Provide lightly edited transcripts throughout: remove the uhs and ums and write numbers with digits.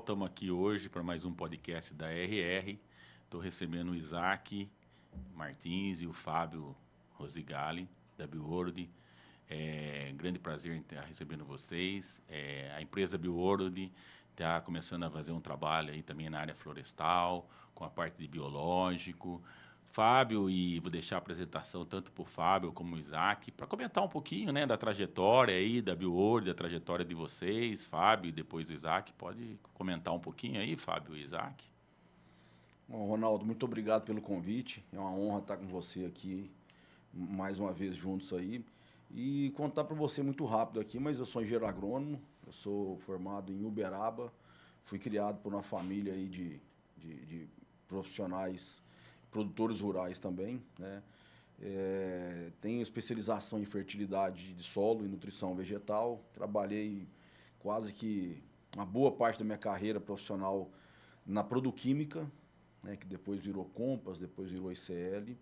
estamos aqui hoje para mais um podcast da RR. Estou recebendo o Isaac Martins e o Fábio Rosigali, da BioWorld. Grande prazer em estar recebendo vocês. A empresa BioWorld está começando a fazer um trabalho aí também na área florestal, com a parte de biológico. Fábio, e vou deixar a apresentação tanto para o Fábio como o Isaac, para comentar um pouquinho, né, da trajetória aí, da BioWorld, da trajetória de vocês, Fábio e depois o Isaac. Pode comentar um pouquinho aí, Fábio e Isaac? Bom, Ronaldo, muito obrigado pelo convite. É uma honra estar com você aqui mais uma vez juntos aí. E contar para você muito rápido aqui, mas eu sou engenheiro agrônomo, eu sou formado em Uberaba, fui criado por uma família aí de profissionais, produtores rurais também, né? Tenho especialização em fertilidade de solo e nutrição vegetal. Trabalhei quase que uma boa parte da minha carreira profissional na Produquímica, né, que depois virou Compass, depois virou ICL.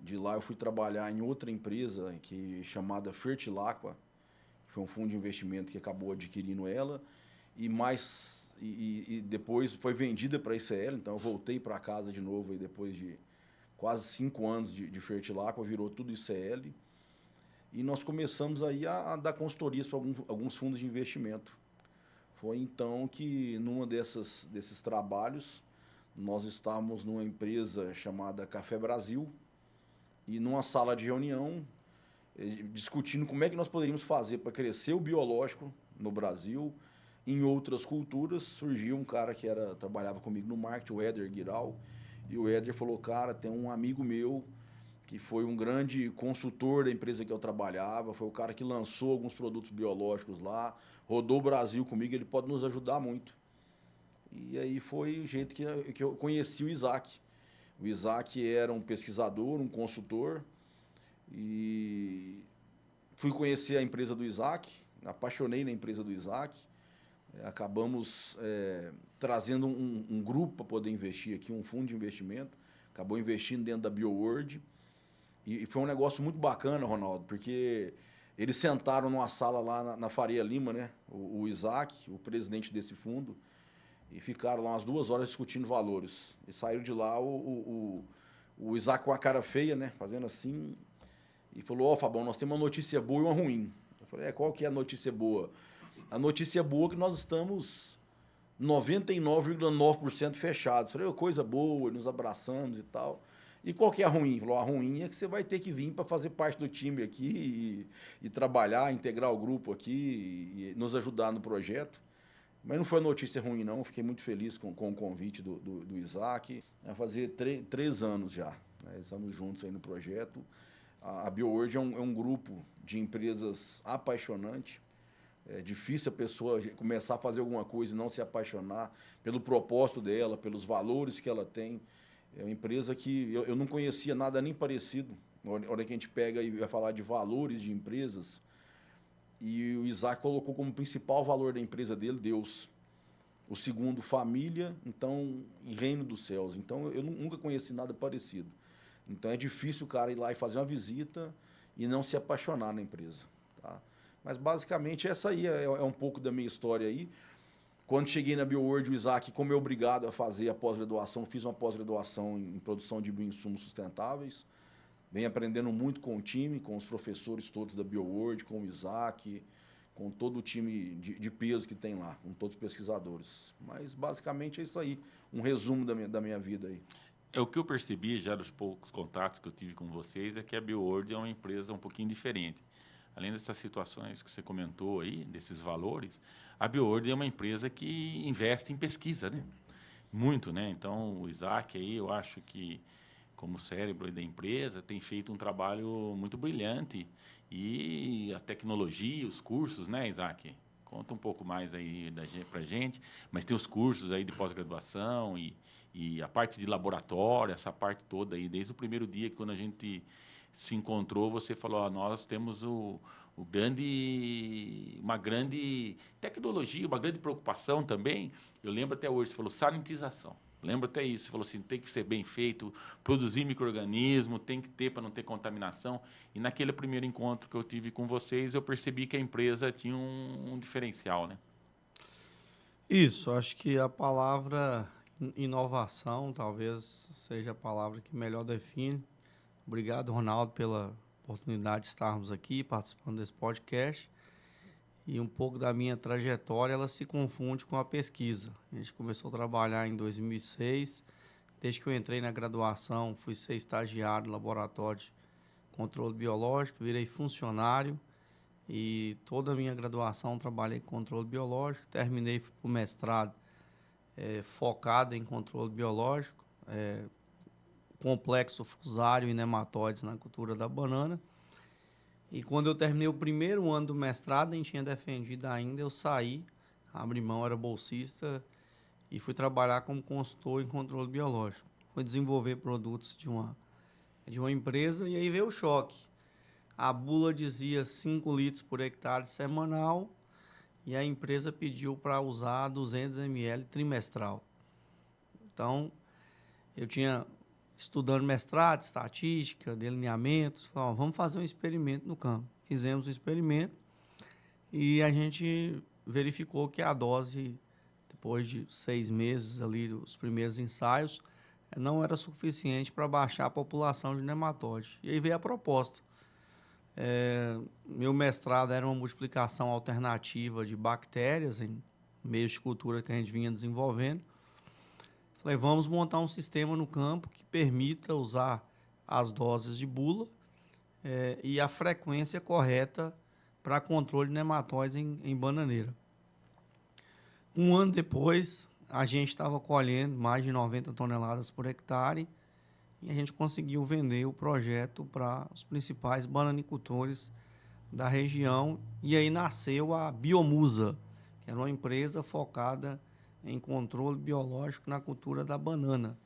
De lá eu fui trabalhar em outra empresa chamada Fertilaqua, que foi um fundo de investimento que acabou adquirindo ela, e depois foi vendida para a ICL, então eu voltei para casa de novo e depois de quase 5 anos de Fertilaqua, virou tudo ICL. E nós começamos aí a dar consultorias para alguns fundos de investimento. Foi então que, numa desses trabalhos, nós estávamos numa empresa chamada Café Brasil, e numa sala de reunião, discutindo como é que nós poderíamos fazer para crescer o biológico no Brasil. Em outras culturas, surgiu um cara que trabalhava comigo no marketing, o Éder Guiral, e o Éder falou, cara, tem um amigo meu que foi um grande consultor da empresa que eu trabalhava, foi o cara que lançou alguns produtos biológicos lá, rodou o Brasil comigo, ele pode nos ajudar muito. E aí foi o jeito que eu conheci o Isaac. O Isaac era um pesquisador, um consultor, e fui conhecer a empresa do Isaac, apaixonei na empresa do Isaac. Acabamos trazendo um grupo para poder investir aqui, um fundo de investimento, acabou investindo dentro da BioWorld, e foi um negócio muito bacana, Ronaldo, porque eles sentaram numa sala lá na Faria Lima, né? O Isaac, o presidente desse fundo, e ficaram lá umas 2 horas discutindo valores. E saíram de lá o Isaac com a cara feia, né? Fazendo assim. E falou, ó, Fabão, nós temos uma notícia boa e uma ruim. Eu falei, qual que é a notícia boa? A notícia boa é que nós estamos 99,9% fechados. Eu falei, coisa boa, nos abraçamos e tal. E qual que é a ruim? Ele falou, a ruim é que você vai ter que vir para fazer parte do time aqui e trabalhar, integrar o grupo aqui e nos ajudar no projeto. Mas não foi notícia ruim, não. Fiquei muito feliz com o convite do Isaac. Vai fazer 3 anos já, né? Estamos juntos aí no projeto. A BioWorld é um grupo de empresas apaixonante. É difícil a pessoa começar a fazer alguma coisa e não se apaixonar pelo propósito dela, pelos valores que ela tem. É uma empresa que eu não conhecia nada nem parecido. Na hora que a gente pega e vai falar de valores de empresas, e o Isaac colocou como principal valor da empresa dele Deus. O segundo, família, então, e reino dos céus. Então, eu nunca conheci nada parecido. Então, é difícil o cara ir lá e fazer uma visita e não se apaixonar na empresa. Tá? Mas, basicamente, essa aí é um pouco da minha história aí. Quando cheguei na BioWorld, o Isaac, como é obrigado a fazer a pós-graduação, fiz uma pós-graduação em produção de bioinsumos sustentáveis. Venho aprendendo muito com o time, com os professores todos da BioWorld, com o Isaac, com todo o time de peso que tem lá, com todos os pesquisadores. Mas, basicamente, é isso aí. Um resumo da minha vida aí. O que eu percebi já dos poucos contatos que eu tive com vocês é que a BioWorld é uma empresa um pouquinho diferente. Além dessas situações que você comentou aí, desses valores, a BioWorld é uma empresa que investe em pesquisa, né? Muito, né? Então, o Isaac aí, eu acho que, como cérebro da empresa, tem feito um trabalho muito brilhante. E a tecnologia, os cursos, né, Isaac? Conta um pouco mais aí para a gente. Mas tem os cursos aí de pós-graduação e a parte de laboratório, essa parte toda aí. Desde o primeiro dia, que quando a gente se encontrou, você falou, nós temos uma grande tecnologia, uma grande preocupação também. Eu lembro até hoje, você falou sanitização. Lembro até isso, você falou assim, tem que ser bem feito, produzir micro-organismo, tem que ter para não ter contaminação. E naquele primeiro encontro que eu tive com vocês, eu percebi que a empresa tinha um diferencial, né? Isso, acho que a palavra inovação talvez seja a palavra que melhor define. Obrigado, Ronaldo, pela oportunidade de estarmos aqui participando desse podcast. E um pouco da minha trajetória, ela se confunde com a pesquisa. A gente começou a trabalhar em 2006. Desde que eu entrei na graduação, fui ser estagiário no laboratório de controle biológico, virei funcionário e toda a minha graduação trabalhei com controle biológico. Terminei para o mestrado focado em controle biológico, complexo fusário e nematóides na cultura da banana. E quando eu terminei o primeiro ano do mestrado, nem tinha defendido ainda, eu saí, abri mão, era bolsista e fui trabalhar como consultor em controle biológico. Fui desenvolver produtos de uma empresa e aí veio o choque. A bula dizia 5 litros por hectare semanal e a empresa pediu para usar 200 ml trimestral. Então, eu tinha estudando mestrado, estatística, delineamentos, falei, vamos fazer um experimento no campo. Fizemos o experimento e a gente verificou que a dose, depois de 6 meses ali, os primeiros ensaios, não era suficiente para baixar a população de nematóide. E aí veio a proposta. Meu mestrado era uma multiplicação alternativa de bactérias em meios de cultura que a gente vinha desenvolvendo. Falei, vamos montar um sistema no campo que permita usar as doses de bula e a frequência correta para controle de nematóides em bananeira. Um ano depois, a gente estava colhendo mais de 90 toneladas por hectare e a gente conseguiu vender o projeto para os principais bananicultores da região. E aí nasceu a Biomusa, que era uma empresa focada em controle biológico na cultura da banana,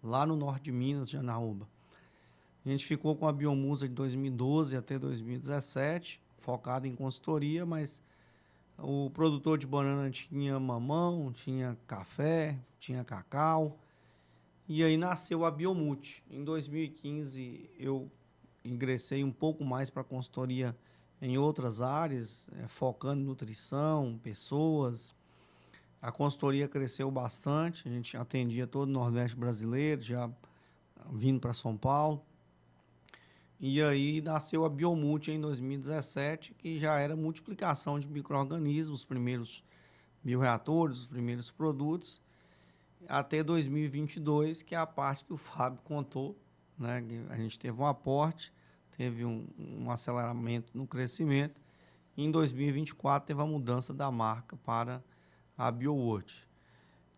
lá no norte de Minas, Janaúba. A gente ficou com a Biomusa de 2012 até 2017, focado em consultoria, mas o produtor de banana tinha mamão, tinha café, tinha cacau, e aí nasceu a Biomute. Em 2015, eu ingressei um pouco mais para a consultoria em outras áreas, focando em nutrição, pessoas. A consultoria cresceu bastante, a gente atendia todo o Nordeste brasileiro, já vindo para São Paulo. E aí nasceu a Biomute em 2017, que já era multiplicação de micro-organismos, os primeiros bioreatores, os primeiros produtos, até 2022, que é a parte que o Fábio contou, né? A gente teve um aporte, teve um aceleramento no crescimento, e em 2024 teve a mudança da marca para a BioWorld.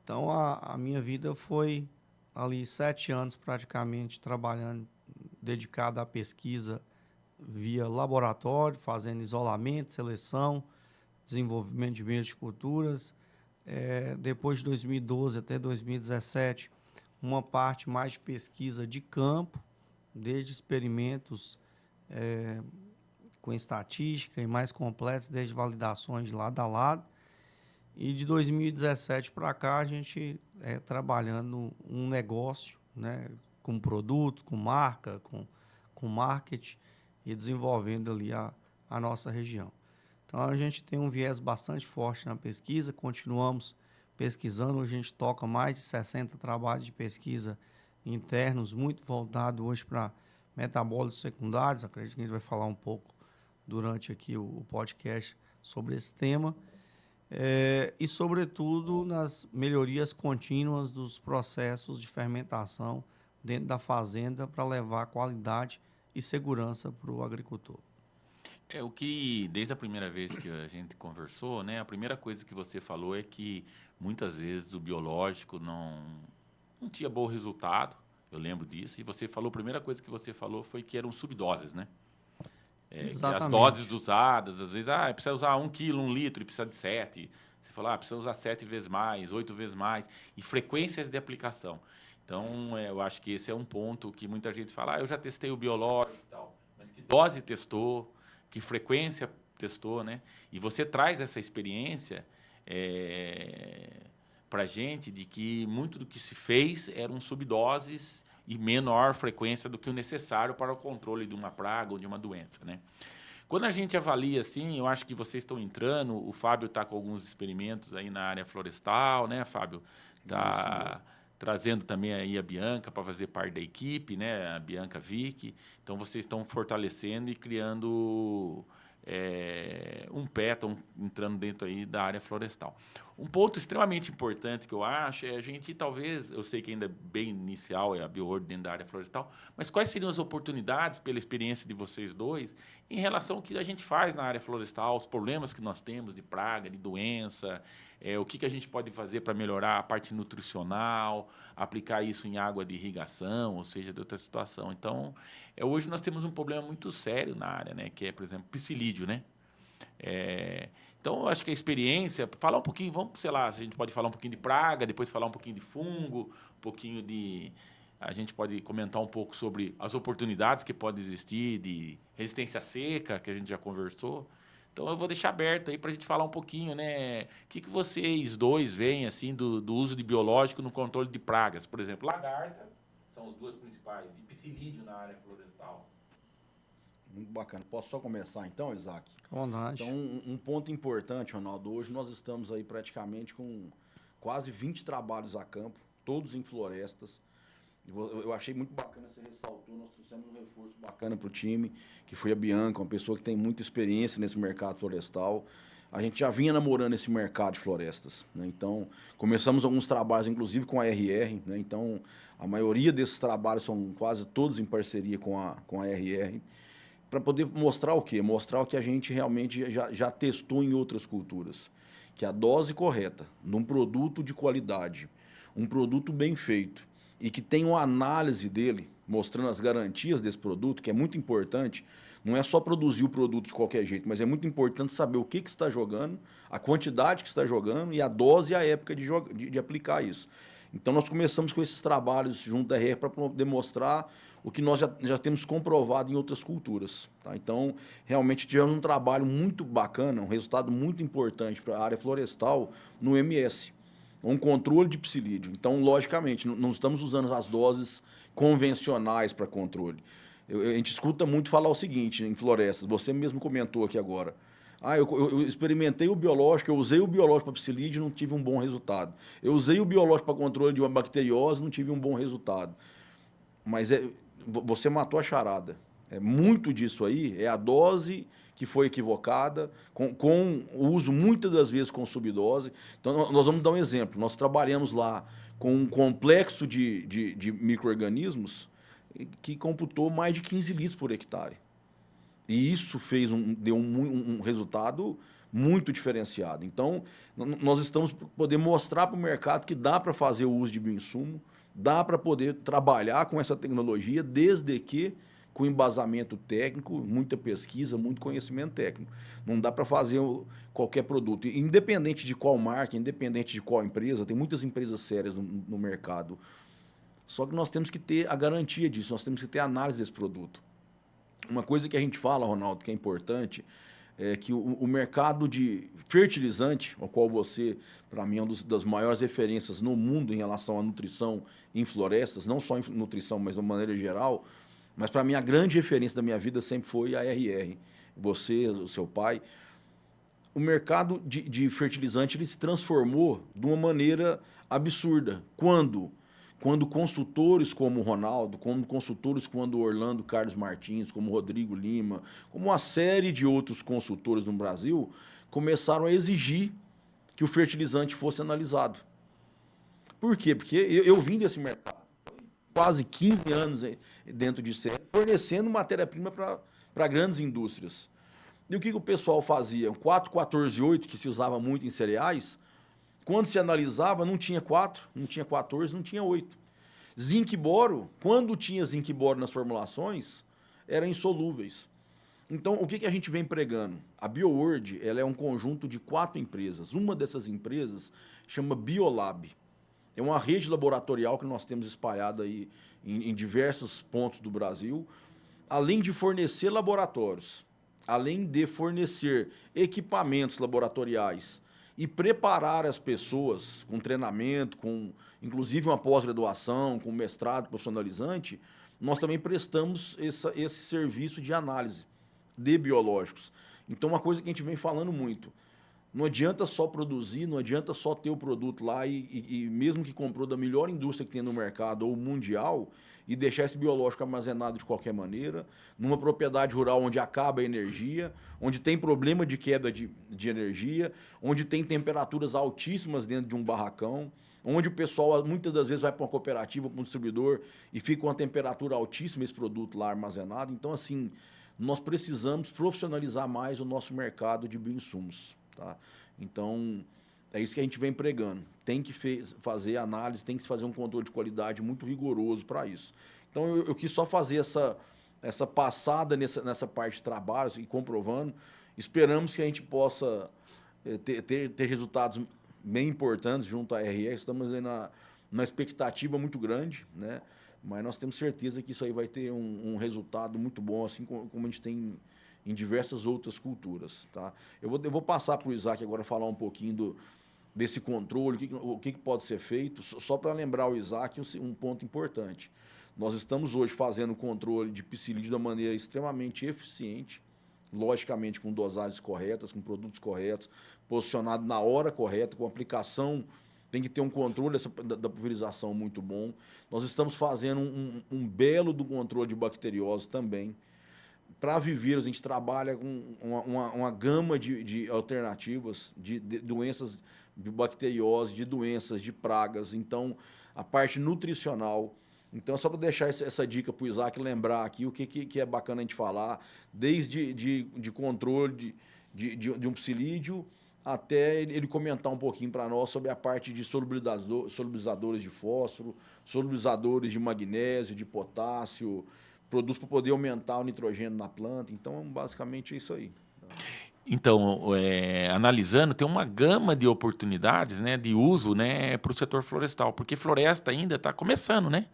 Então, a minha vida foi ali 7 anos praticamente trabalhando, dedicado à pesquisa via laboratório, fazendo isolamento, seleção, desenvolvimento de meios de culturas. Depois de 2012 até 2017, uma parte mais de pesquisa de campo, desde experimentos com estatística e mais completos, desde validações de lado a lado. E de 2017 para cá, a gente trabalhando um negócio, né, com produto, com marca, com marketing e desenvolvendo ali a nossa região. Então, a gente tem um viés bastante forte na pesquisa, continuamos pesquisando, a gente toca mais de 60 trabalhos de pesquisa internos, muito voltado hoje para metabólitos secundários, acredito que a gente vai falar um pouco durante aqui o podcast sobre esse tema, e, sobretudo, nas melhorias contínuas dos processos de fermentação dentro da fazenda para levar qualidade e segurança para o agricultor. O que, desde a primeira vez que a gente conversou, né, a primeira coisa que você falou é que muitas vezes o biológico não tinha bom resultado, eu lembro disso, e você falou, a primeira coisa que você falou foi que eram subdoses, né? Que as doses usadas, às vezes, precisa usar 1 quilo, 1 litro, e precisa de 7. Você falou, precisa usar 7 vezes mais, 8 vezes mais, e frequências de aplicação. Então, eu acho que esse é um ponto que muita gente fala, eu já testei o biológico e tal, mas que dose testou, que frequência testou, né? E você traz essa experiência para a gente de que muito do que se fez eram subdoses e menor frequência do que o necessário para o controle de uma praga ou de uma doença, né? Quando a gente avalia assim, eu acho que vocês estão entrando, o Fábio está com alguns experimentos aí na área florestal, né, Fábio? Está trazendo também aí a Bianca para fazer parte da equipe, né, a Bianca Vick. Então, vocês estão fortalecendo e criando um pé, estão entrando dentro aí da área florestal. Um ponto extremamente importante que eu acho é a gente, talvez, eu sei que ainda é bem inicial, é a BioWorld dentro da área florestal, mas quais seriam as oportunidades, pela experiência de vocês dois, em relação ao que a gente faz na área florestal, os problemas que nós temos de praga, de doença, o que a gente pode fazer para melhorar a parte nutricional, aplicar isso em água de irrigação, ou seja, de outra situação. Então, hoje nós temos um problema muito sério na área, né, que é, por exemplo, psilídeo, né? Então, eu acho que a experiência, falar um pouquinho, vamos, sei lá, a gente pode falar um pouquinho de praga, depois falar um pouquinho de fungo, um pouquinho de... A gente pode comentar um pouco sobre as oportunidades que podem existir de resistência seca, que a gente já conversou. Então, eu vou deixar aberto aí para a gente falar um pouquinho, né? O que vocês dois veem, assim, do uso de biológico no controle de pragas? Por exemplo, lagarta, são as duas principais, e psilídeo na área florestal. Muito bacana. Posso só começar então, Isaac? Com vontade. Então, um ponto importante, Ronaldo, hoje nós estamos aí praticamente com quase 20 trabalhos a campo, todos em florestas. Eu achei muito bacana, você ressaltou, nós trouxemos um reforço bacana para o time, que foi a Bianca, uma pessoa que tem muita experiência nesse mercado florestal. A gente já vinha namorando esse mercado de florestas, né? Então, começamos alguns trabalhos, inclusive com a RR, né? Então, a maioria desses trabalhos são quase todos em parceria com a RR, para poder mostrar o quê? Mostrar o que a gente realmente já testou em outras culturas, que a dose correta, num produto de qualidade, um produto bem feito, e que tem uma análise dele, mostrando as garantias desse produto, que é muito importante. Não é só produzir o produto de qualquer jeito, mas é muito importante saber o que está jogando, a quantidade que está jogando e a dose e a época de aplicar isso. Então, nós começamos com esses trabalhos junto da RR para demonstrar o que nós já temos comprovado em outras culturas. Tá? Então, realmente tivemos um trabalho muito bacana, um resultado muito importante para a área florestal no MS. Um controle de psilídeo. Então, logicamente, não estamos usando as doses convencionais para controle. A gente escuta muito falar o seguinte em florestas, você mesmo comentou aqui agora. Eu experimentei o biológico, eu usei o biológico para psilídeo e não tive um bom resultado. Eu usei o biológico para controle de uma bacteriose e não tive um bom resultado. Mas você matou a charada. Muito disso aí é a dose que foi equivocada, com o uso muitas das vezes com subdose. Então, nós vamos dar um exemplo. Nós trabalhamos lá com um complexo de micro-organismos que computou mais de 15 litros por hectare. E isso deu um resultado muito diferenciado. Então, nós estamos podendo mostrar para o mercado que dá para fazer o uso de bioinsumo, dá para poder trabalhar com essa tecnologia, desde que com embasamento técnico, muita pesquisa, muito conhecimento técnico. Não dá para fazer qualquer produto. Independente de qual marca, independente de qual empresa, tem muitas empresas sérias no mercado. Só que nós temos que ter a garantia disso, nós temos que ter a análise desse produto. Uma coisa que a gente fala, Ronaldo, que é importante, é que o mercado de fertilizante, ao qual você, para mim, é uma das maiores referências no mundo em relação à nutrição em florestas, não só em nutrição, mas de uma maneira geral, mas para mim a grande referência da minha vida sempre foi a RR. Você, o seu pai. O mercado de fertilizante ele se transformou de uma maneira absurda. Quando consultores como o Ronaldo, como consultores como o Orlando Carlos Martins, como o Rodrigo Lima, como uma série de outros consultores no Brasil, começaram a exigir que o fertilizante fosse analisado. Por quê? Porque eu vim desse mercado, quase 15 anos dentro de CE, fornecendo matéria-prima para grandes indústrias. E o que o pessoal fazia? 4, 14, 8, que se usava muito em cereais, quando se analisava, não tinha 4, não tinha 14, não tinha 8. Zinco e boro, quando tinha zinco e boro nas formulações, eram insolúveis. Então, o que a gente vem pregando? A BioWorld ela é um conjunto de 4 empresas. Uma dessas empresas chama Biolab. É uma rede laboratorial que nós temos espalhada aí em diversos pontos do Brasil, além de fornecer laboratórios, além de fornecer equipamentos laboratoriais e preparar as pessoas com treinamento, com inclusive uma pós-graduação, com mestrado profissionalizante, nós também prestamos esse serviço de análise de biológicos. Então, uma coisa que a gente vem falando muito, não adianta só produzir, não adianta só ter o produto lá e mesmo que comprou da melhor indústria que tem no mercado ou mundial e deixar esse biológico armazenado de qualquer maneira, numa propriedade rural onde acaba a energia, onde tem problema de queda de energia, onde tem temperaturas altíssimas dentro de um barracão, onde o pessoal muitas das vezes vai para uma cooperativa, para um distribuidor e fica com uma temperatura altíssima esse produto lá armazenado. Então, assim, nós precisamos profissionalizar mais o nosso mercado de bioinsumos. Tá? Então, é isso que a gente vem pregando. Tem que fazer análise, tem que fazer um controle de qualidade muito rigoroso para isso. Então, eu quis só fazer essa passada nessa parte de trabalho e comprovando. Esperamos que a gente possa ter resultados bem importantes junto à RS. Estamos aí na expectativa muito grande, né? Mas nós temos certeza que isso aí vai ter um resultado muito bom, assim como a gente tem em diversas outras culturas. Tá? Eu vou passar para o Isaac agora falar um pouquinho desse controle, o que pode ser feito. Só para lembrar o Isaac um ponto importante. Nós estamos hoje fazendo o controle de psilídeo de maneira extremamente eficiente, logicamente com dosagens corretas, com produtos corretos, posicionado na hora correta, com aplicação. Tem que ter um controle da pulverização muito bom. Nós estamos fazendo um belo do controle de bacteriose também. Para viveiros, a gente trabalha com uma gama de alternativas, de doenças de bacteriose, de doenças, de pragas. Então, a parte nutricional. Então, só para deixar essa dica para o Isaac lembrar aqui o que é bacana a gente falar, desde de controle de um psilídeo, até ele comentar um pouquinho para nós sobre a parte de solubilizadores de fósforo, solubilizadores de magnésio, de potássio, produtos para poder aumentar o nitrogênio na planta. Então, basicamente, é isso aí. Então, analisando, tem uma gama de oportunidades, né, de uso, né, para o setor florestal, porque floresta ainda está começando, né?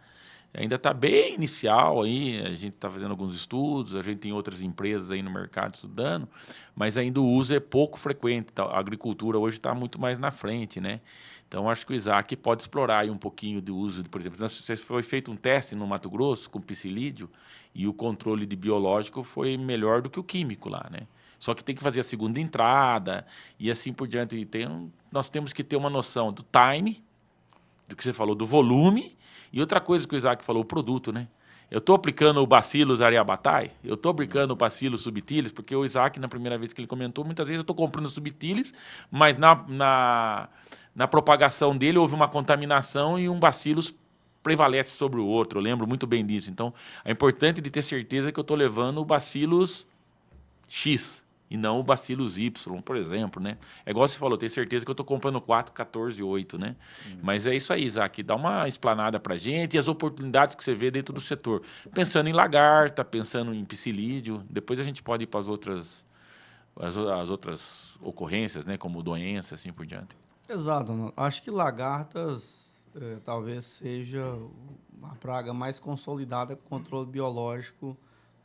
Ainda está bem inicial aí, a gente está fazendo alguns estudos, a gente tem outras empresas aí no mercado estudando, mas ainda o uso é pouco frequente, tá? A agricultura hoje está muito mais na frente, né? Então, acho que o Isaac pode explorar aí um pouquinho do uso, por exemplo, foi feito um teste no Mato Grosso com psilídeo e o controle de biológico foi melhor do que o químico lá, né? Só que tem que fazer a segunda entrada e assim por diante. Nós temos que ter uma noção do time, do que você falou, do volume, e outra coisa que o Isaac falou, o produto, né? Eu estou aplicando o Bacillus aryabhatae, eu estou aplicando o Bacillus subtilis, porque o Isaac, na primeira vez que ele comentou, muitas vezes eu estou comprando subtilis, mas na propagação dele houve uma contaminação e um Bacillus prevalece sobre o outro. Eu lembro muito bem disso. Então, é importante de ter certeza que eu estou levando o Bacillus X, e não o Bacillus Y, por exemplo, né? É igual você falou, ter certeza que eu estou comprando 4, 14, 8, né? Mas é isso aí, Isaac, dá uma explanada para a gente e as oportunidades que você vê dentro do setor. Pensando em lagarta, pensando em psilídeo, depois a gente pode ir para as outras ocorrências, né? Como doença, assim por diante. Exato, acho que lagartas talvez seja a praga mais consolidada com controle biológico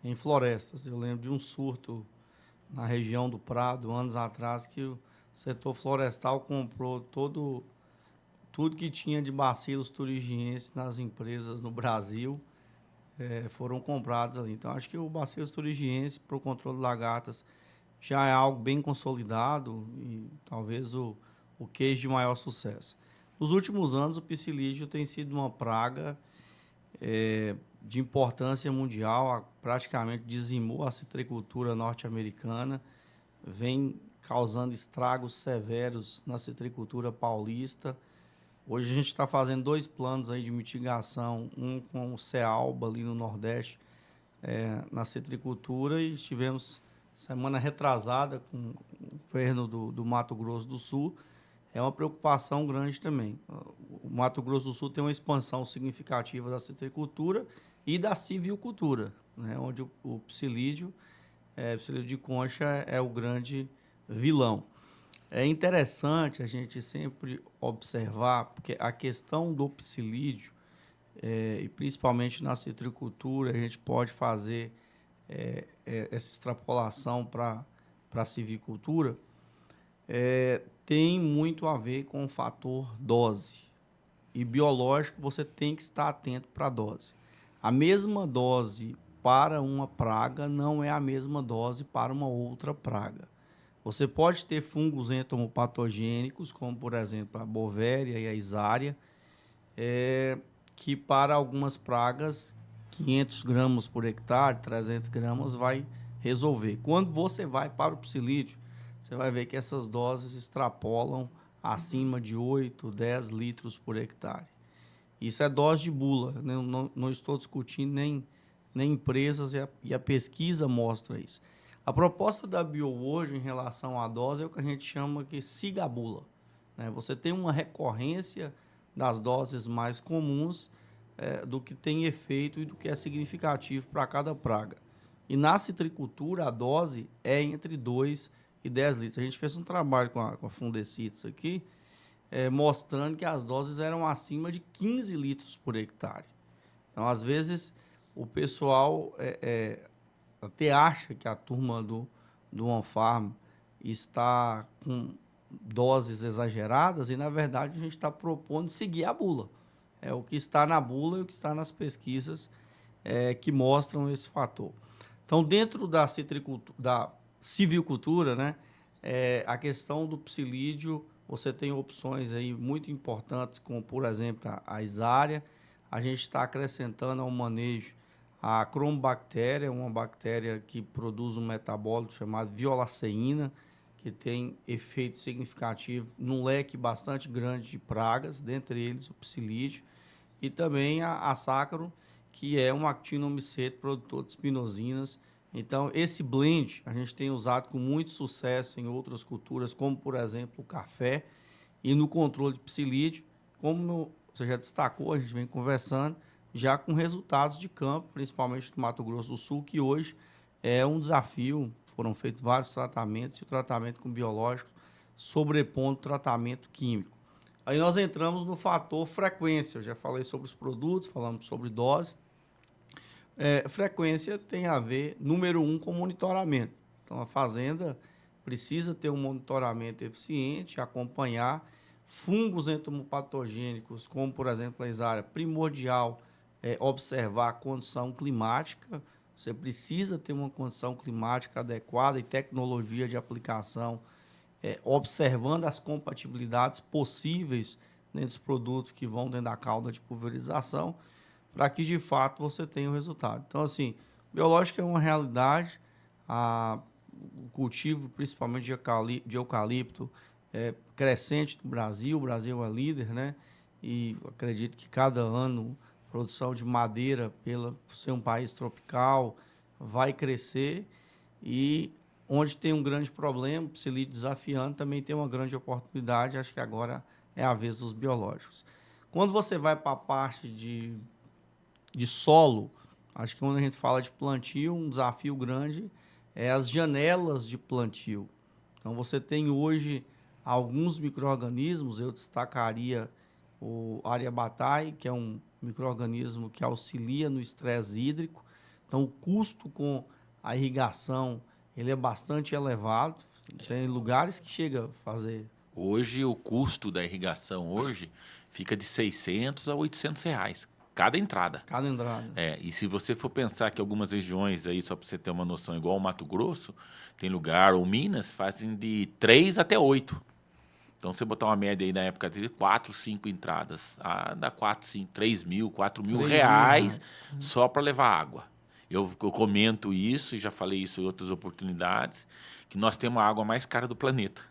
em florestas. Eu lembro de um surto na região do Prado, anos atrás, que o setor florestal comprou tudo que tinha de bacilos thuringiensis nas empresas no Brasil, foram comprados ali. Então, acho que o bacillus thuringiensis para o controle de lagartas já é algo bem consolidado e talvez o case de maior sucesso. Nos últimos anos, o psilídeo tem sido uma praga de importância mundial, praticamente dizimou a citricultura norte-americana, vem causando estragos severos na citricultura paulista. Hoje a gente está fazendo 2 planos aí de mitigação, um com o Cealba ali no Nordeste, na citricultura, e estivemos semana retrasada com o governo do Mato Grosso do Sul. É uma preocupação grande também. O Mato Grosso do Sul tem uma expansão significativa da citricultura e da civicultura, né, onde o psilídeo de concha é o grande vilão. É interessante a gente sempre observar, porque a questão do psilídeo, e principalmente na citricultura, a gente pode fazer essa extrapolação para a civicultura, tem muito a ver com o fator dose. E biológico, você tem que estar atento para a dose. A mesma dose para uma praga não é a mesma dose para uma outra praga. Você pode ter fungos entomopatogênicos, como, por exemplo, a Bovéria e a Isária, que para algumas pragas, 500 gramas por hectare, 300 gramas, vai resolver. Quando você vai para o psilídeo, você vai ver que essas doses extrapolam acima de 8, 10 litros por hectare. Isso é dose de bula, né? Não estou discutindo nem empresas, e a pesquisa mostra isso. A proposta da BioWorld em relação à dose é o que a gente chama que siga a bula, né? Você tem uma recorrência das doses mais comuns, do que tem efeito e do que é significativo para cada praga. E na citricultura, a dose é entre 2 e 10 litros. A gente fez um trabalho com a Fundecitos aqui, mostrando que as doses eram acima de 15 litros por hectare. Então, às vezes, o pessoal até acha que a turma do OnFarm está com doses exageradas e, na verdade, a gente está propondo seguir a bula. É o que está na bula e o que está nas pesquisas que mostram esse fator. Então, dentro da civicultura, né, a questão do psilídeo, você tem opções aí muito importantes, como, por exemplo, a Isária. A gente está acrescentando ao manejo a cromobactéria, uma bactéria que produz um metabólito chamado violaceína, que tem efeito significativo num leque bastante grande de pragas, dentre eles o psilídeo, e também a Saccharum, que é um actinomiceto produtor de espinosinas. Então, esse blend a gente tem usado com muito sucesso em outras culturas, como, por exemplo, o café, e no controle de psilídeo, como você já destacou, a gente vem conversando, já com resultados de campo, principalmente do Mato Grosso do Sul, que hoje é um desafio. Foram feitos vários tratamentos, e o tratamento com biológicos sobrepondo o tratamento químico. Aí nós entramos no fator frequência. Eu já falei sobre os produtos, falamos sobre dose. Frequência tem a ver, número 1, com monitoramento. Então, a fazenda precisa ter um monitoramento eficiente, acompanhar fungos entomopatogênicos, como, por exemplo, a Isária, primordial observar a condição climática. Você precisa ter uma condição climática adequada e tecnologia de aplicação, observando as compatibilidades possíveis dentro dos produtos que vão dentro da cauda de pulverização, para que, de fato, você tenha o resultado. Então, assim, biológico é uma realidade. O cultivo, principalmente de eucalipto, é crescente no Brasil. O Brasil é líder, né? E acredito que cada ano a produção de madeira, por ser um país tropical, vai crescer. E onde tem um grande problema, o psilídeo desafiando, também tem uma grande oportunidade. Acho que agora é a vez dos biológicos. Quando você vai para a parte de solo, acho que quando a gente fala de plantio, um desafio grande é as janelas de plantio. Então, você tem hoje alguns micro-organismos, eu destacaria o Arabataia, que é um micro-organismo que auxilia no estresse hídrico. Então, o custo com a irrigação ele é bastante elevado. Tem lugares que chega a fazer... Hoje, o custo da irrigação fica de R$600 a R$800. Cada entrada. Cada entrada. E se você for pensar que algumas regiões, aí, só para você ter uma noção, igual o Mato Grosso, tem lugar, ou Minas, fazem de 3 até 8. Então, você botar uma média aí na época de 4, 5 entradas, dá 4, 5, 3 mil, 4 mil reais só para levar água. Eu comento isso, e já falei isso em outras oportunidades, que nós temos a água mais cara do planeta.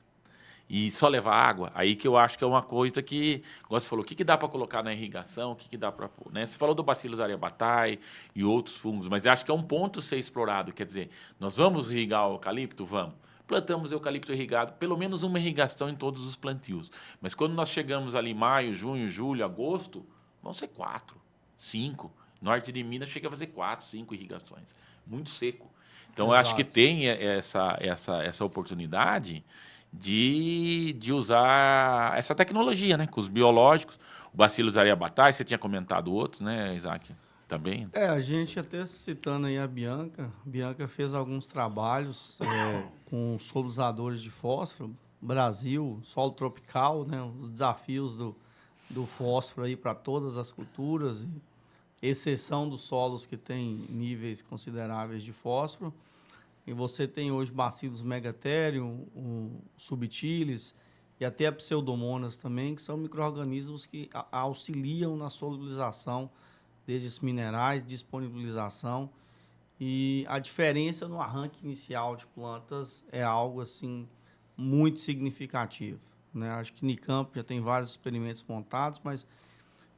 E só levar água, aí que eu acho que é uma coisa que, igual você falou, o que dá para colocar na irrigação, o que dá para pôr, né? Você falou do Bacillus aryabhatae e outros fungos, mas eu acho que é um ponto a ser explorado, quer dizer, nós vamos irrigar o eucalipto? Vamos. Plantamos eucalipto irrigado, pelo menos uma irrigação em todos os plantios. Mas quando nós chegamos ali em maio, junho, julho, agosto, vão ser 4, 5. Norte de Minas chega a fazer 4, 5 irrigações. Muito seco. Então, eu acho que tem essa oportunidade de usar essa tecnologia, né? Com os biológicos. O Bacillus aryabhatae, você tinha comentado outros, né, Isaac? Também. A gente até citando aí a Bianca. Bianca fez alguns trabalhos com solurizadores de fósforo. Brasil, solo tropical, né? Os desafios do fósforo aí para todas as culturas. exceção dos solos que têm níveis consideráveis de fósforo. E você tem hoje Bacillus megatherium, subtilis e até a Pseudomonas também, que são micro-organismos que auxiliam na solubilização desses minerais, disponibilização. E a diferença no arranque inicial de plantas é algo assim muito significativo, né? Acho que Unicamp já tem vários experimentos montados, mas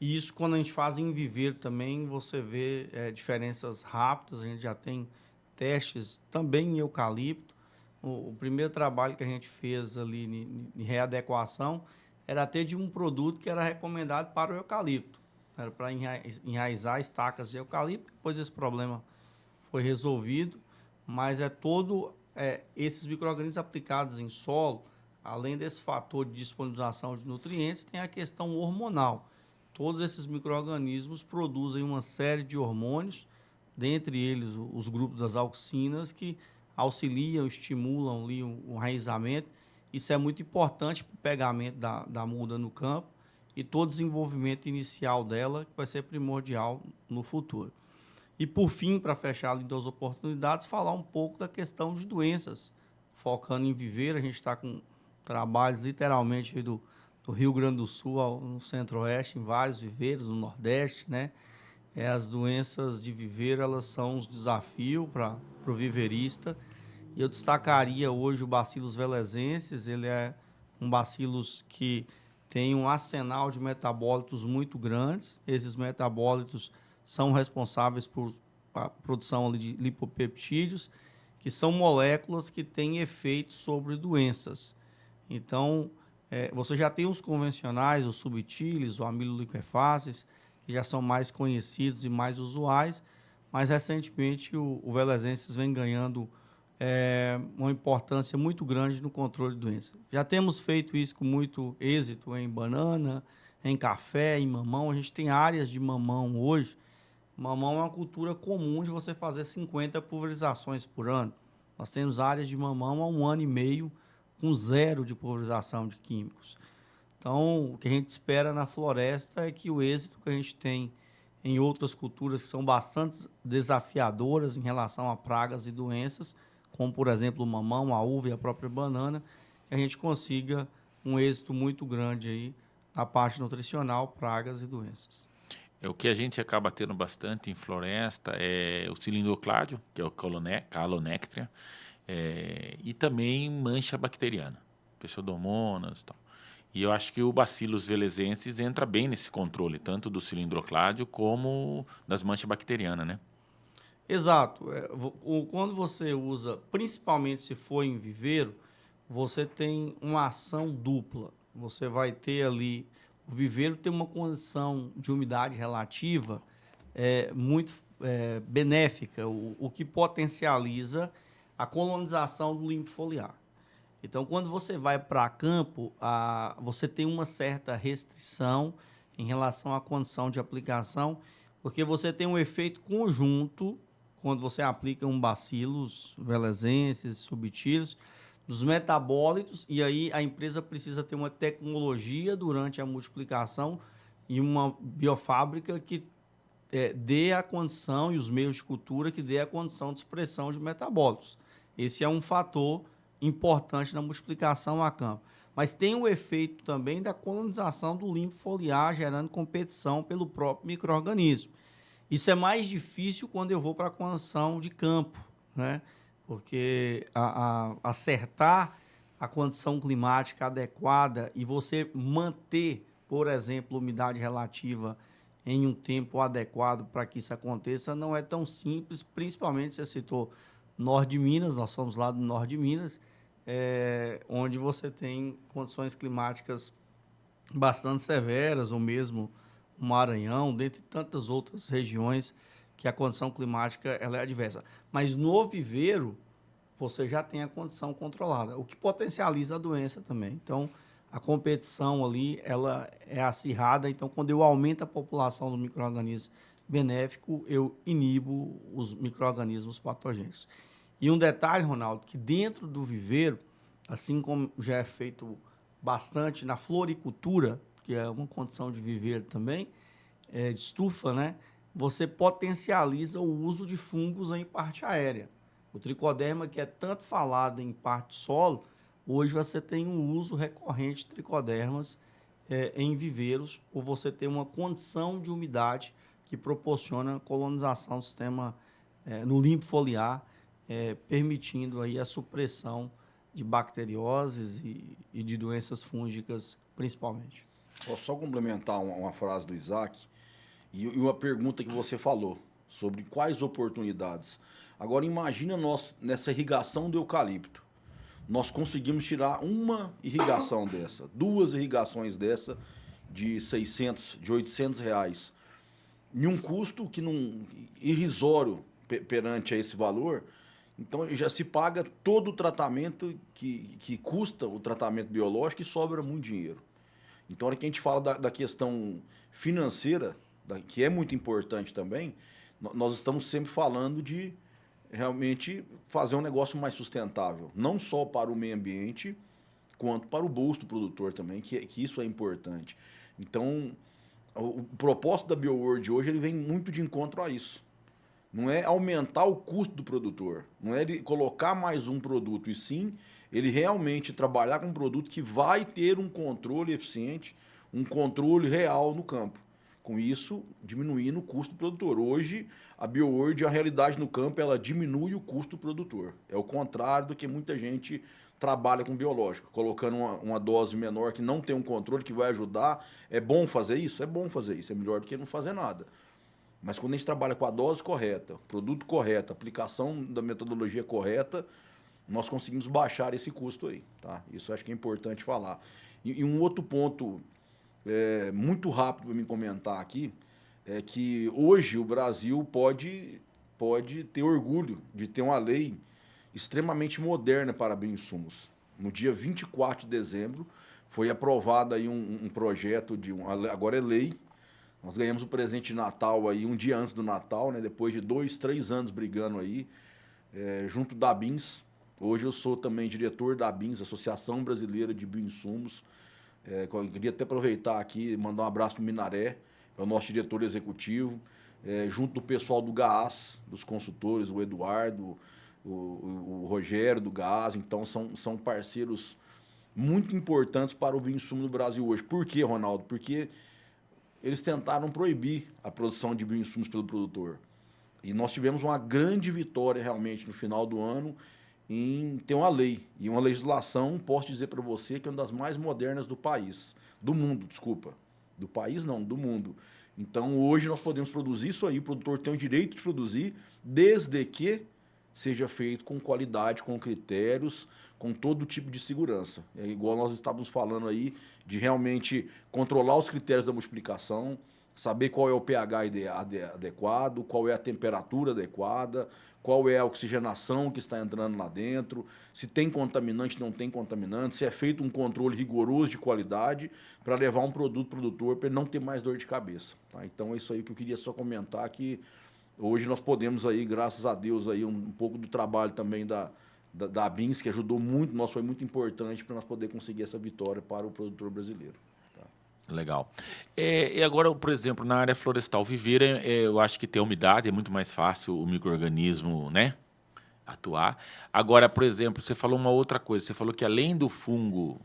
isso quando a gente faz em viveiro também, você vê diferenças rápidas. A gente já tem testes também em eucalipto. O primeiro trabalho que a gente fez ali em readequação era até de um produto que era recomendado para o eucalipto. Era para enraizar estacas de eucalipto. Depois esse problema foi resolvido, mas esses micro-organismos aplicados em solo, além desse fator de disponibilização de nutrientes, tem a questão hormonal. Todos esses micro-organismos produzem uma série de hormônios, dentre eles os grupos das auxinas, que auxiliam, estimulam ali o enraizamento. Isso é muito importante para o pegamento da muda no campo e todo o desenvolvimento inicial dela, que vai ser primordial no futuro. E, por fim, para fechar ali das oportunidades, falar um pouco da questão de doenças. Focando em viveiro, a gente está com trabalhos literalmente do Rio Grande do Sul no Centro-Oeste, em vários viveiros, no Nordeste, né? As doenças de viveiro, elas são um desafio para o viveirista. Eu destacaria hoje o Bacillus velezensis. Ele é um bacillus que tem um arsenal de metabólitos muito grandes. Esses metabólitos são responsáveis por a produção ali de lipopeptídeos, que são moléculas que têm efeitos sobre doenças. Então, você já tem os convencionais, os subtilis, o amiloliquefaces, que já são mais conhecidos e mais usuais, mas recentemente o velezensis vem ganhando uma importância muito grande no controle de doenças. Já temos feito isso com muito êxito em banana, em café, em mamão. A gente tem áreas de mamão hoje. Mamão é uma cultura comum de você fazer 50 pulverizações por ano. Nós temos áreas de mamão há 1 ano e meio com 0 de pulverização de químicos. Então, o que a gente espera na floresta é que o êxito que a gente tem em outras culturas que são bastante desafiadoras em relação a pragas e doenças, como, por exemplo, o mamão, a uva e a própria banana, que a gente consiga um êxito muito grande aí na parte nutricional, pragas e doenças. O que a gente acaba tendo bastante em floresta é o cilindrocládio, que é o Calonectria, e também mancha bacteriana, Pseudomonas e tal. E eu acho que o Bacillus velezensis entra bem nesse controle, tanto do cilindrocládio como das manchas bacterianas, né? Exato. Quando você usa, principalmente se for em viveiro, você tem uma ação dupla. Você vai ter ali, o viveiro tem uma condição de umidade relativa muito benéfica, o que potencializa a colonização do limbo foliar. Então, quando você vai para campo, você tem uma certa restrição em relação à condição de aplicação, porque você tem um efeito conjunto, quando você aplica um Bacillus velezensis, subtilis, dos metabólitos, e aí a empresa precisa ter uma tecnologia durante a multiplicação e uma biofábrica que dê a condição, e os meios de cultura que dê a condição de expressão de metabólitos. Esse é um fator importante na multiplicação a campo. Mas tem o efeito também da colonização do limbo foliar, gerando competição pelo próprio micro-organismo. Isso é mais difícil quando eu vou para a condição de campo, né? Porque acertar a condição climática adequada e você manter, por exemplo, umidade relativa em um tempo adequado para que isso aconteça não é tão simples, principalmente você citou norte de Minas, nós somos lá do norte de Minas, onde você tem condições climáticas bastante severas, ou mesmo o Maranhão, dentre tantas outras regiões que a condição climática ela é adversa. Mas no viveiro, você já tem a condição controlada, o que potencializa a doença também. Então, a competição ali ela é acirrada. Então, quando eu aumento a população do micro-organismo benéfico, eu inibo os micro-organismos patogênicos. E um detalhe, Ronaldo, que dentro do viveiro, assim como já é feito bastante na floricultura, que é uma condição de viveiro também, de estufa, né? você potencializa o uso de fungos em parte aérea. O tricoderma, que é tanto falado em parte solo, hoje você tem um uso recorrente de tricodermas em viveiros, por você ter uma condição de umidade que proporciona colonização do sistema no limbo foliar, permitindo aí a supressão de bacterioses e de doenças fúngicas, principalmente. Posso só complementar uma frase do Isaac e uma pergunta que você falou sobre quais oportunidades. Agora, imagina nós, nessa irrigação do eucalipto, nós conseguimos tirar uma irrigação dessa, 2 irrigações dessa de 600, de 800 reais, em um custo que não irrisório perante a esse valor. Então, já se paga todo o tratamento que custa o tratamento biológico e sobra muito dinheiro. Então, a hora que a gente fala da questão financeira, que é muito importante também, nós estamos sempre falando de realmente fazer um negócio mais sustentável, não só para o meio ambiente, quanto para o bolso do produtor também, que isso é importante. Então, o propósito da BioWorld hoje ele vem muito de encontro a isso. Não é aumentar o custo do produtor, não é ele colocar mais um produto, e sim ele realmente trabalhar com um produto que vai ter um controle eficiente, um controle real no campo. Com isso, diminuindo o custo do produtor. Hoje, a BioWorld, a realidade no campo, ela diminui o custo do produtor. É o contrário do que muita gente trabalha com biológico, colocando uma dose menor que não tem um controle, que vai ajudar. É bom fazer isso? É bom fazer isso. É melhor do que não fazer nada. Mas quando a gente trabalha com a dose correta, produto correto, aplicação da metodologia correta, nós conseguimos baixar esse custo aí. Tá? Isso acho que é importante falar. E um outro ponto muito rápido para me comentar aqui é que hoje o Brasil pode ter orgulho de ter uma lei extremamente moderna para bioinsumos. No dia 24 de dezembro foi aprovado aí um projeto agora é lei. Nós ganhamos o presente de Natal aí um dia antes do Natal, né? Depois de 2, 3 anos brigando aí, junto da ABINS. Hoje eu sou também diretor da ABINS, Associação Brasileira de Bioinsumos. Eu queria até aproveitar aqui e mandar um abraço para o Minaré, é o nosso diretor executivo, junto do pessoal do GAAS, dos consultores, o Eduardo, o Rogério do GAAS. Então são parceiros muito importantes para o bioinsumo no Brasil hoje. Por quê, Ronaldo? Porque eles tentaram proibir a produção de bioinsumos pelo produtor. E nós tivemos uma grande vitória realmente no final do ano em ter uma lei e uma legislação, posso dizer para você, que é uma das mais modernas do país, do mundo, desculpa. Do país não, do mundo. Então, hoje nós podemos produzir isso aí, o produtor tem o direito de produzir, desde que seja feito com qualidade, com critérios, com todo tipo de segurança. É igual nós estávamos falando aí, de realmente controlar os critérios da multiplicação, saber qual é o pH adequado, qual é a temperatura adequada, qual é a oxigenação que está entrando lá dentro, se tem contaminante, não tem contaminante, se é feito um controle rigoroso de qualidade para levar um produto produtor para ele não ter mais dor de cabeça. Tá? Então é isso aí que eu queria só comentar, que hoje nós podemos aí, graças a Deus, aí, um pouco do trabalho também da ABINS, que ajudou muito, nós foi muito importante para nós poder conseguir essa vitória para o produtor brasileiro. Legal. E agora, por exemplo, na área florestal viveira, eu acho que ter umidade é muito mais fácil o micro-organismo, né, atuar. Agora, por exemplo, você falou uma outra coisa. Você falou que além do fungo,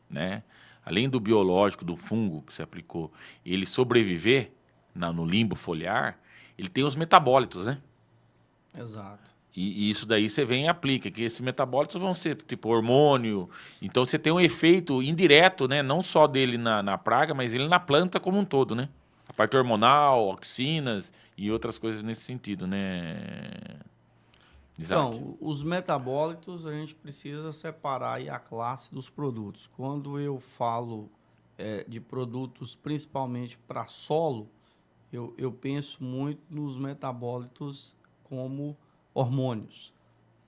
né, além do biológico do fungo que você aplicou, ele sobreviver no limbo foliar, ele tem os metabólitos, né? Exato. E isso daí você vem e aplica, que esses metabólitos vão ser tipo hormônio. Então você tem um efeito indireto, né? Não só dele na praga, mas ele na planta como um todo, né? A parte hormonal, auxinas e outras coisas nesse sentido, né, Isaac? Então, os metabólitos a gente precisa separar aí a classe dos produtos. Quando eu falo de produtos principalmente para solo, eu penso muito nos metabólitos como hormônios,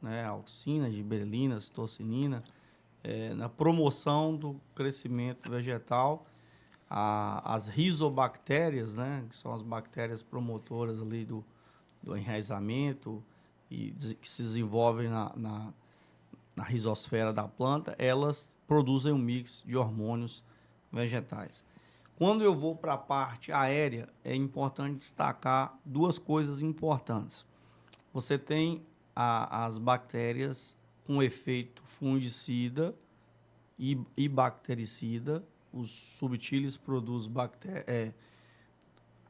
né? Auxina, gibberelina, citocinina, na promoção do crescimento vegetal, as rizobactérias, né? Que são as bactérias promotoras ali do enraizamento e que se desenvolvem na rizosfera da planta, elas produzem um mix de hormônios vegetais. Quando eu vou para a parte aérea, é importante destacar duas coisas importantes. Você tem as bactérias com efeito fungicida e bactericida. Os subtilis produzem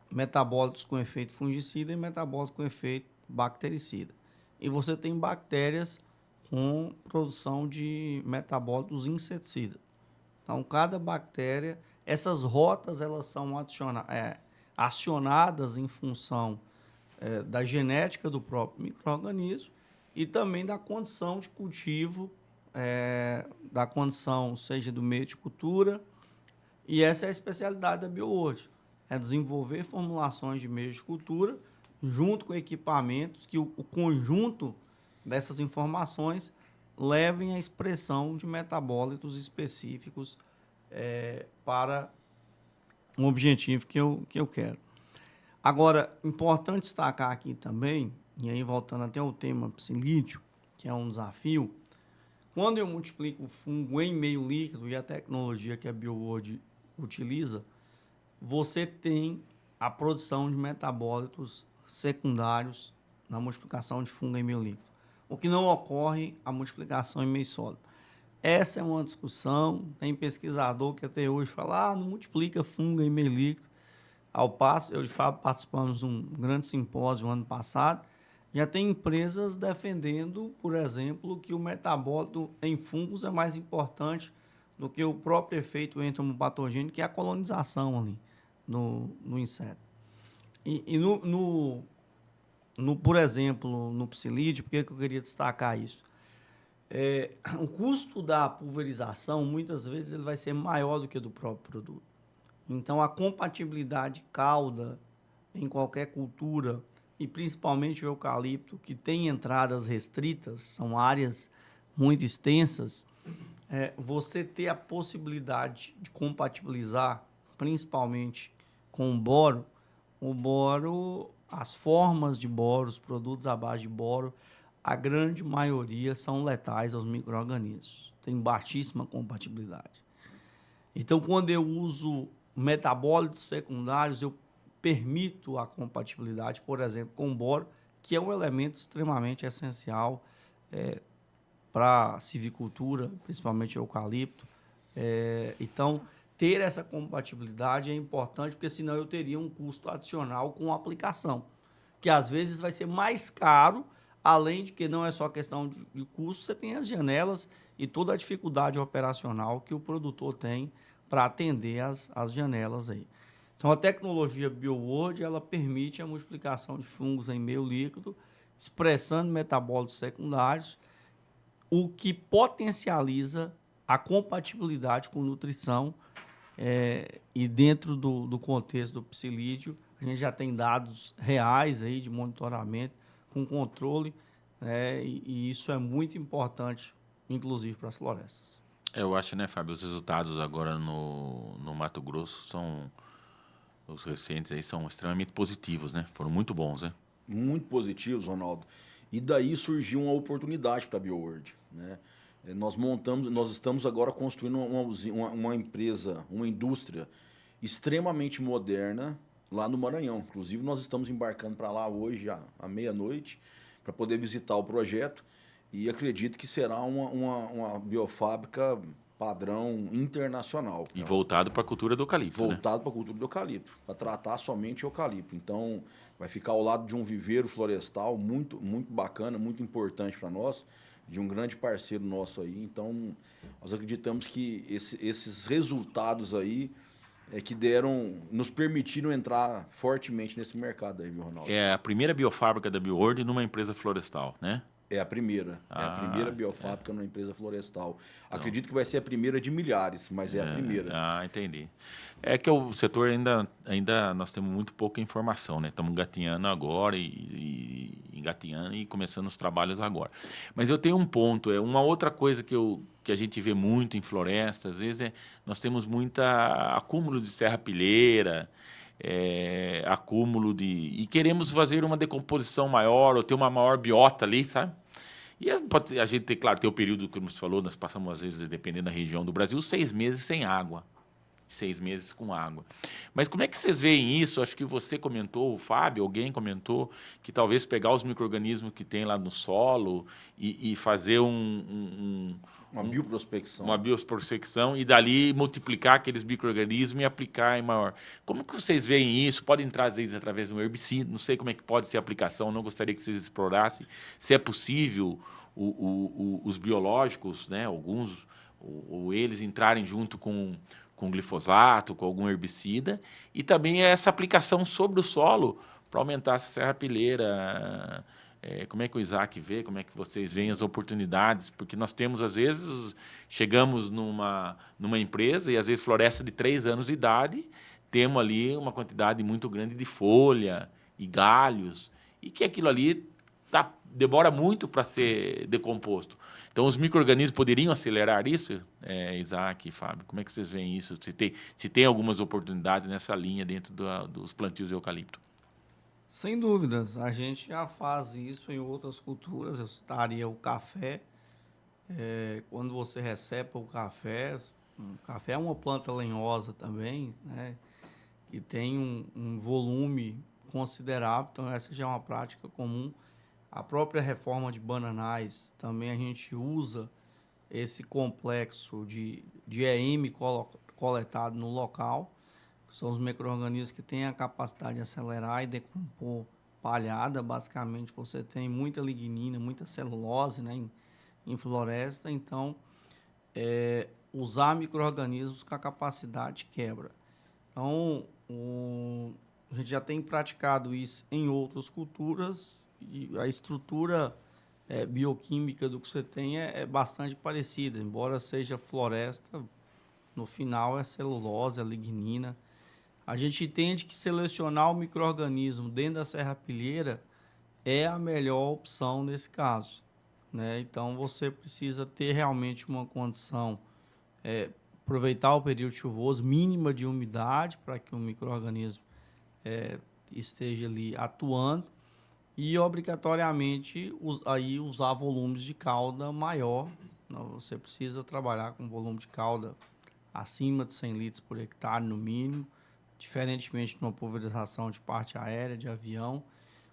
metabólitos com efeito fungicida e metabólitos com efeito bactericida. E você tem bactérias com produção de metabólitos inseticidas. Então, cada bactéria, essas rotas, elas são acionadas em função da genética do próprio micro-organismo e também da condição de cultivo, da condição, seja do meio de cultura, e essa é a especialidade da BioWorld, é desenvolver formulações de meio de cultura junto com equipamentos que o conjunto dessas informações levem à expressão de metabólitos específicos para um objetivo que eu quero. Agora, importante destacar aqui também, e aí voltando até ao tema psilídeo, que é um desafio, quando eu multiplico o fungo em meio líquido e a tecnologia que a BioWorld utiliza, você tem a produção de metabólitos secundários na multiplicação de fungo em meio líquido, o que não ocorre a multiplicação em meio sólido. Essa é uma discussão, tem pesquisador que até hoje fala, não multiplica fungo em meio líquido. Ao passo, eu e o Fábio participamos de um grande simpósio ano passado, já tem empresas defendendo, por exemplo, que o metabólito em fungos é mais importante do que o próprio efeito entomopatogênico, que é a colonização ali no inseto. E por exemplo, no psilídeo, por que eu queria destacar isso? O custo da pulverização, muitas vezes, ele vai ser maior do que do próprio produto. Então, a compatibilidade cauda em qualquer cultura, e principalmente o eucalipto, que tem entradas restritas, são áreas muito extensas, você ter a possibilidade de compatibilizar, principalmente com o boro, as formas de boro, os produtos à base de boro, a grande maioria são letais aos micro-organismos, tem baixíssima compatibilidade. Então, quando eu uso metabólitos secundários, eu permito a compatibilidade, por exemplo, com o boro, que é um elemento extremamente essencial para a silvicultura, principalmente o eucalipto. Então, ter essa compatibilidade é importante, porque senão eu teria um custo adicional com a aplicação, que às vezes vai ser mais caro, além de que não é só questão de custo, você tem as janelas e toda a dificuldade operacional que o produtor tem para atender as janelas aí. Então, a tecnologia BioWorld, ela permite a multiplicação de fungos em meio líquido, expressando metabólitos secundários, o que potencializa a compatibilidade com nutrição, e dentro do contexto do psilídeo, a gente já tem dados reais aí de monitoramento com controle, e isso é muito importante, inclusive para as florestas. Eu acho, né, Fábio, os resultados agora no Mato Grosso são, os recentes aí, são extremamente positivos, né? Foram muito bons, né? Muito positivos, Ronaldo. E daí surgiu uma oportunidade para a BioWorld, né? Nós estamos agora construindo uma empresa, uma indústria extremamente moderna lá no Maranhão. Inclusive, nós estamos embarcando para lá hoje, à meia-noite, para poder visitar o projeto. E acredito que será uma biofábrica padrão internacional. E voltado para a cultura do eucalipto, voltado para a cultura do eucalipto, para tratar somente eucalipto. Então, vai ficar ao lado de um viveiro florestal muito, muito bacana, muito importante para nós, de um grande parceiro nosso aí. Então, nós acreditamos que esses resultados aí que nos permitiram entrar fortemente nesse mercado aí, viu, Ronaldo? É a primeira biofábrica da BioWorld numa empresa florestal, né? É a primeira. É a primeira biofábrica numa empresa florestal. Então, acredito que vai ser a primeira de milhares, mas é a primeira. Entendi. É que o setor ainda nós temos muito pouca informação, né? Estamos engatinhando agora e engatinhando e começando os trabalhos agora. Mas eu tenho um ponto, uma outra coisa que a gente vê muito em floresta, às vezes nós temos muita acúmulo de serrapilheira, acúmulo e queremos fazer uma decomposição maior ou ter uma maior biota ali, sabe? E a gente claro, tem o período que você falou, nós passamos às vezes, dependendo da região do Brasil, 6 meses sem água, 6 meses com água. Mas como é que vocês veem isso? Acho que você comentou, o Fábio, alguém comentou, que talvez pegar os micro-organismos que tem lá no solo e fazer Uma bioprospecção. uma bioprospecção e dali multiplicar aqueles micro-organismos e aplicar em maior. Como que vocês veem isso? Podem entrar, às vezes, através de um herbicida, não sei como é que pode ser a aplicação, não gostaria que vocês explorassem, se é possível os biológicos, né, alguns, ou eles entrarem junto com glifosato, com algum herbicida, e também essa aplicação sobre o solo para aumentar essa serrapilheira. Como é que o Isaac vê, como é que vocês veem as oportunidades? Porque nós temos, às vezes, chegamos numa empresa e, às vezes, floresta de 3 anos de idade, temos ali uma quantidade muito grande de folha e galhos, e que aquilo ali demora muito para ser decomposto. Então, os micro-organismos poderiam acelerar isso? Isaac e Fábio, como é que vocês veem isso? Se tem algumas oportunidades nessa linha dentro dos plantios de eucalipto? Sem dúvidas, a gente já faz isso em outras culturas. Eu citaria o café. Quando você recepa o café é uma planta lenhosa também, né? Que tem um volume considerável, então essa já é uma prática comum. A própria reforma de bananais, também a gente usa esse complexo de EM coletado no local, que são os micro-organismos que têm a capacidade de acelerar e decompor palhada. Basicamente, você tem muita lignina, muita celulose, né, em floresta, então, usar micro-organismos com a capacidade de quebra. Então, a gente já tem praticado isso em outras culturas, e a estrutura bioquímica do que você tem é bastante parecida, embora seja floresta, no final é celulose, é lignina. A gente entende que selecionar o micro-organismo dentro da serrapilheira é a melhor opção nesse caso, né? Então, você precisa ter realmente uma condição, aproveitar o período chuvoso, mínima de umidade, para que o micro-organismo esteja ali atuando, e obrigatoriamente aí usar volumes de cauda maior. Você precisa trabalhar com volume de cauda acima de 100 litros por hectare no mínimo, diferentemente de uma pulverização de parte aérea, de avião,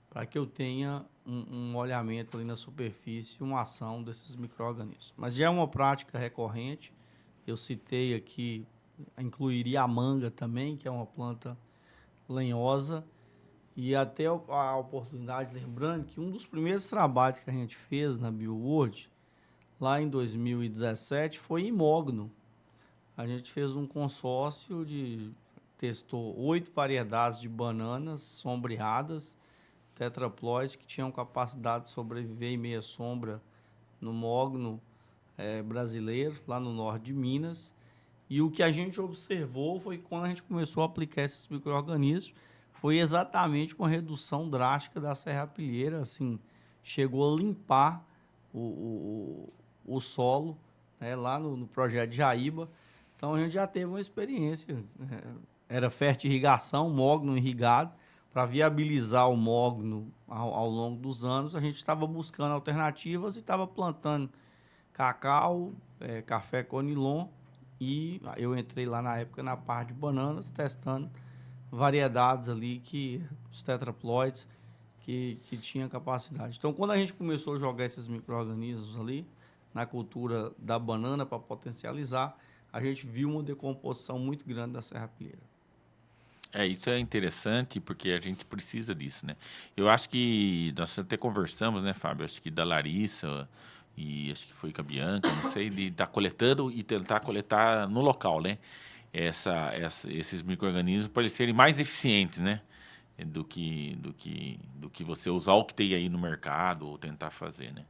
para que eu tenha um molhamento ali na superfície, uma ação desses micro-organismos. Mas já é uma prática recorrente. Eu citei aqui, incluiria a manga também, que é uma planta lenhosa, e até a oportunidade, lembrando que um dos primeiros trabalhos que a gente fez na BioWorld, lá em 2017, foi em mogno. A gente fez um consórcio testou 8 variedades de bananas sombreadas, tetraploides, que tinham capacidade de sobreviver em meia sombra no mogno brasileiro, lá no norte de Minas. E o que a gente observou foi que quando a gente começou a aplicar esses micro-organismos, foi exatamente uma redução drástica da serrapilheira, assim, chegou a limpar o solo, né, lá no projeto de Jaíba. Então, a gente já teve uma experiência, era fertirrigação, mogno irrigado. Para viabilizar o mogno ao longo dos anos, a gente estava buscando alternativas e estava plantando cacau, café conilon, e eu entrei lá na época na parte de bananas, testando variedades ali, os tetraploides, que tinham capacidade. Então, quando a gente começou a jogar esses micro-organismos ali na cultura da banana para potencializar, a gente viu uma decomposição muito grande da serrapilheira. Isso é interessante, porque a gente precisa disso, né? Eu acho que nós até conversamos, né, Fábio? Acho que da Larissa e acho que foi com a Bianca, não sei, de estar coletando e tentar coletar no local, né? Esses micro-organismos para eles serem mais eficientes, né? Do que você usar o que tem aí no mercado ou tentar fazer, né?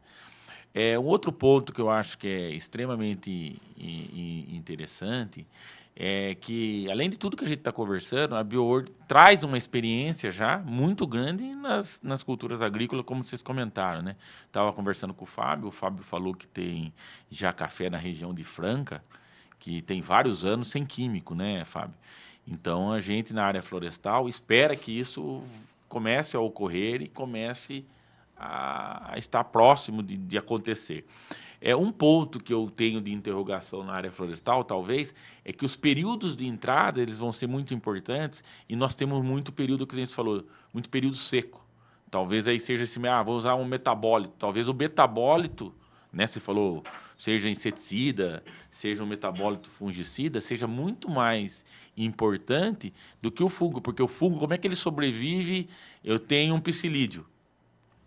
Um outro ponto que eu acho que é extremamente interessante é que, além de tudo que a gente está conversando, a BioWorld traz uma experiência já muito grande nas culturas agrícolas, como vocês comentaram, né? Estava conversando com o Fábio falou que tem já café na região de Franca, que tem vários anos sem químico, né, Fábio? Então, a gente, na área florestal, espera que isso comece a ocorrer e comece a estar próximo de acontecer. Um ponto que eu tenho de interrogação na área florestal, talvez, é que os períodos de entrada eles vão ser muito importantes e nós temos muito período, que a gente falou, muito período seco. Talvez aí seja assim, vou usar um metabólito. Talvez o metabólito, né, você falou, seja inseticida, seja um metabólito fungicida, seja muito mais importante do que o fungo. Porque o fungo, como é que ele sobrevive? Eu tenho um psilídeo,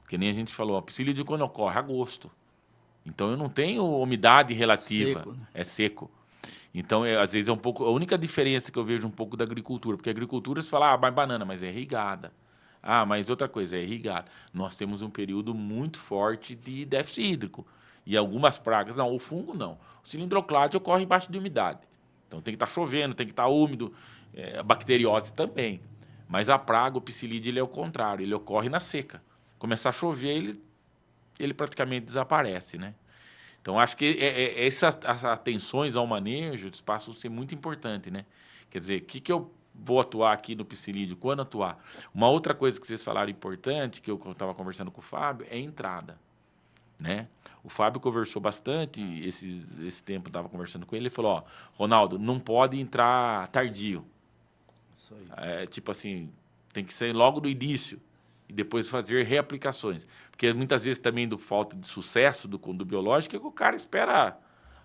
que nem a gente falou, o psilídeo quando ocorre? Agosto. Então, eu não tenho umidade relativa, Seco, né? É seco. Então, às vezes, é um pouco... A única diferença que eu vejo um pouco da agricultura, porque a agricultura, você fala, mas banana, mas é irrigada. Mas outra coisa, é irrigada. Nós temos um período muito forte de déficit hídrico. E algumas pragas, não, o fungo não. O cilindroclade ocorre embaixo de umidade. Então, tem que estar chovendo, tem que estar úmido. A bacteriose também. Mas a praga, o psilídeo, ele é o contrário, ele ocorre na seca. Começar a chover, ele praticamente desaparece, né? Então, acho que essas atenções ao manejo de espaço vão ser muito importantes, né? Quer dizer, o que eu vou atuar aqui no psilídeo, quando atuar? Uma outra coisa que vocês falaram importante, que eu estava conversando com o Fábio, é a entrada, né? O Fábio conversou bastante, esse tempo eu estava conversando com ele, ele falou, Ronaldo, não pode entrar tardio. Isso aí. Tipo assim, tem que ser logo do início e depois fazer reaplicações. Porque muitas vezes também do falta de sucesso do biológico é que o cara espera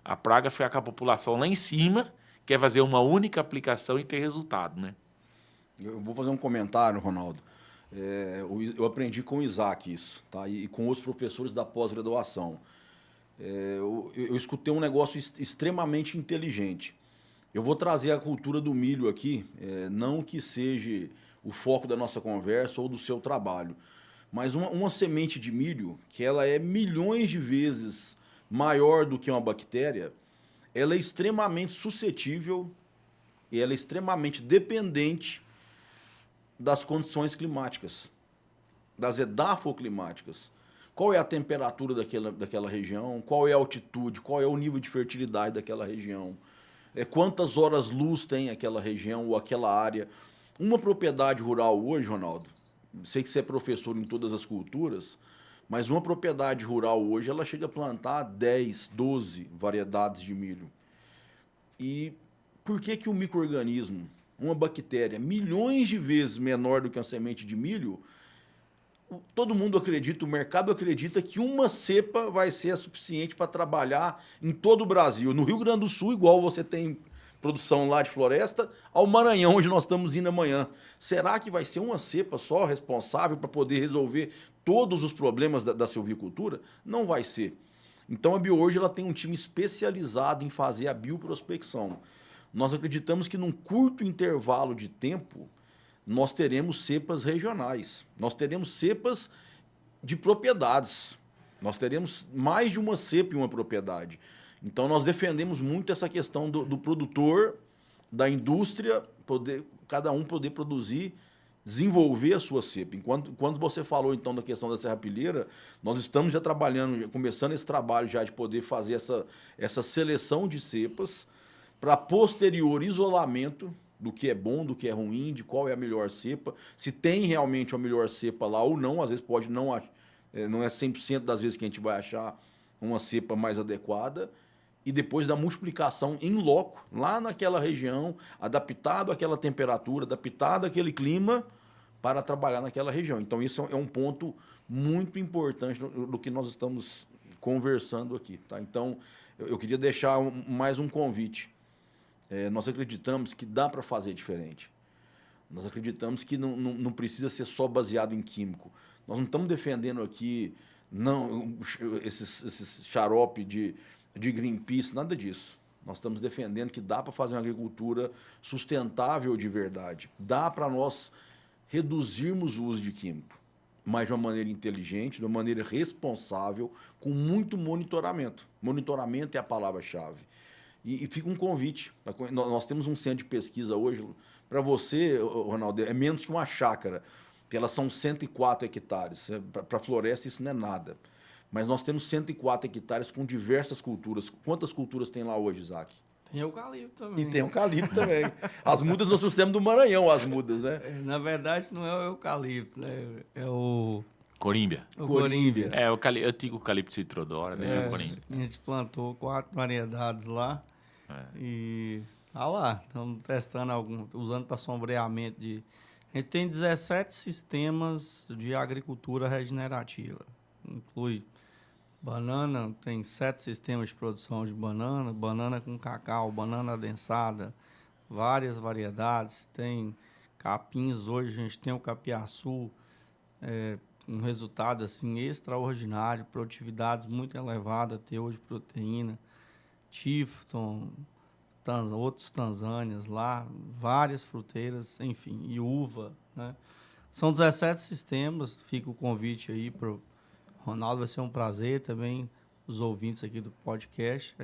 a praga ficar com a população lá em cima, quer fazer uma única aplicação e ter resultado, né? Eu vou fazer um comentário, Ronaldo. Eu aprendi com o Isaac isso, tá? E com os professores da pós-graduação. Eu escutei um negócio extremamente inteligente. Eu vou trazer a cultura do milho aqui, não que seja o foco da nossa conversa ou do seu trabalho, mas uma semente de milho, que ela é milhões de vezes maior do que uma bactéria, ela é extremamente suscetível e ela é extremamente dependente das condições climáticas, das edafoclimáticas. Qual é a temperatura daquela região, qual é a altitude, qual é o nível de fertilidade daquela região, quantas horas-luz tem aquela região ou aquela área. Uma propriedade rural hoje, Ronaldo, sei que você é professor em todas as culturas, mas uma propriedade rural hoje, ela chega a plantar 10, 12 variedades de milho. E por que o micro-organismo, uma bactéria, milhões de vezes menor do que uma semente de milho, todo mundo acredita, o mercado acredita que uma cepa vai ser suficiente para trabalhar em todo o Brasil. No Rio Grande do Sul, igual você tem produção lá de floresta, ao Maranhão, onde nós estamos indo amanhã. Será que vai ser uma cepa só responsável para poder resolver todos os problemas da silvicultura? Não vai ser. Então a BioHoje ela tem um time especializado em fazer a bioprospecção. Nós acreditamos que num curto intervalo de tempo, nós teremos cepas regionais, nós teremos cepas de propriedades, nós teremos mais de uma cepa em uma propriedade. Então, nós defendemos muito essa questão do produtor, da indústria, cada um poder produzir, desenvolver a sua cepa. Quando você falou, então, da questão da serrapilheira, nós estamos já trabalhando, começando esse trabalho já de poder fazer essa seleção de cepas para posterior isolamento do que é bom, do que é ruim, de qual é a melhor cepa, se tem realmente a melhor cepa lá ou não, às vezes pode não é 100% das vezes que a gente vai achar uma cepa mais adequada, e depois da multiplicação em loco, lá naquela região, adaptado àquela temperatura, adaptado àquele clima, para trabalhar naquela região. Então, isso é um ponto muito importante do que nós estamos conversando aqui. Tá? Então, eu queria deixar mais um convite. Nós acreditamos que dá para fazer diferente. Nós acreditamos que não precisa ser só baseado em químico. Nós não estamos defendendo aqui esses xarope de Greenpeace, nada disso. Nós estamos defendendo que dá para fazer uma agricultura sustentável de verdade. Dá para nós reduzirmos o uso de químico, mas de uma maneira inteligente, de uma maneira responsável, com muito monitoramento. Monitoramento é a palavra-chave. E fica um convite. Nós temos um centro de pesquisa hoje. Para você, Ronaldo, é menos que uma chácara, porque elas são 104 hectares. Para a floresta isso não é nada. Mas nós temos 104 hectares com diversas culturas. Quantas culturas tem lá hoje, Isaac? Tem eucalipto também. E tem eucalipto também. As mudas nós trouxemos do Maranhão, as mudas, né? Na verdade, não é o eucalipto, né? É o Corímbia. O Corímbia. É, o antigo Eucalipto citrodora, né? Corímbia. A gente plantou 4 variedades lá. E lá, estamos testando usando para sombreamento de... A gente tem 17 sistemas de agricultura regenerativa. Inclui banana, tem 7 sistemas de produção de banana, banana com cacau, banana adensada, várias variedades. Tem capins, hoje a gente tem o capiaçu, um resultado assim extraordinário, produtividades muito elevadas, teor de proteína, Tifton, outros Tanzânias lá, várias fruteiras, enfim, e uva, né? São 17 sistemas, fica o convite aí para o Ronaldo, vai ser um prazer também, os ouvintes aqui do podcast.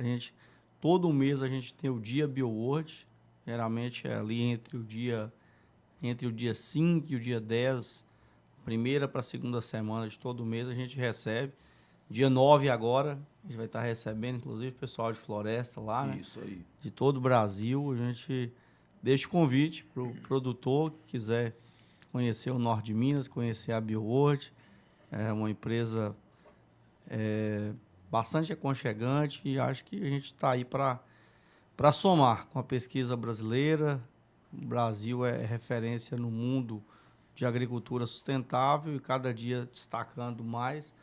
Todo mês a gente tem o dia BioWorld, geralmente é ali entre o dia 5 e o dia 10, primeira para a segunda semana de todo mês a gente recebe. Dia 9 agora, a gente vai estar recebendo, inclusive, pessoal de floresta lá, né? Isso aí. De todo o Brasil. A gente deixa o convite para o produtor que quiser conhecer o Norte de Minas, conhecer a BioWorld. É uma empresa bastante aconchegante e acho que a gente está aí para somar com a pesquisa brasileira. O Brasil é referência no mundo de agricultura sustentável e cada dia destacando mais.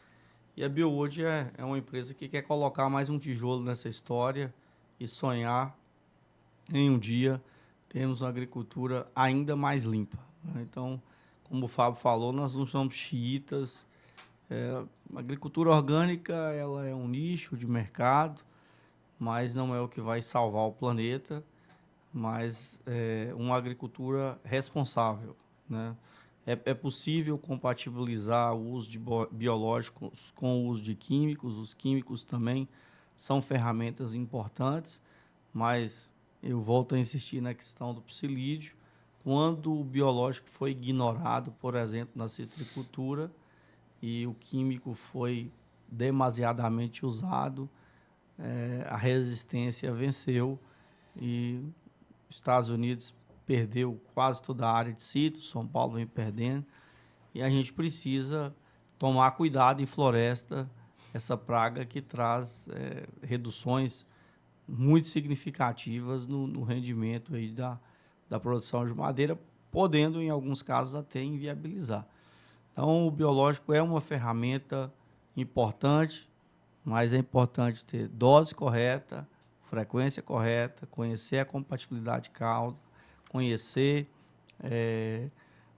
E a BioWorld é uma empresa que quer colocar mais um tijolo nessa história e sonhar em um dia termos uma agricultura ainda mais limpa, né? Então, como o Fábio falou, nós não somos xiitas. A agricultura orgânica ela é um nicho de mercado, mas não é o que vai salvar o planeta, mas é uma agricultura responsável, né? É possível compatibilizar o uso de biológicos com o uso de químicos. Os químicos também são ferramentas importantes, mas eu volto a insistir na questão do psilídeo. Quando o biológico foi ignorado, por exemplo, na citricultura, e o químico foi demasiadamente usado, a resistência venceu e os Estados Unidos perdeu quase toda a área de citros, São Paulo vem perdendo, e a gente precisa tomar cuidado em floresta, essa praga que traz reduções muito significativas no rendimento aí da produção de madeira, podendo, em alguns casos, até inviabilizar. Então, o biológico é uma ferramenta importante, mas é importante ter dose correta, frequência correta, conhecer a compatibilidade de cauda, conhecer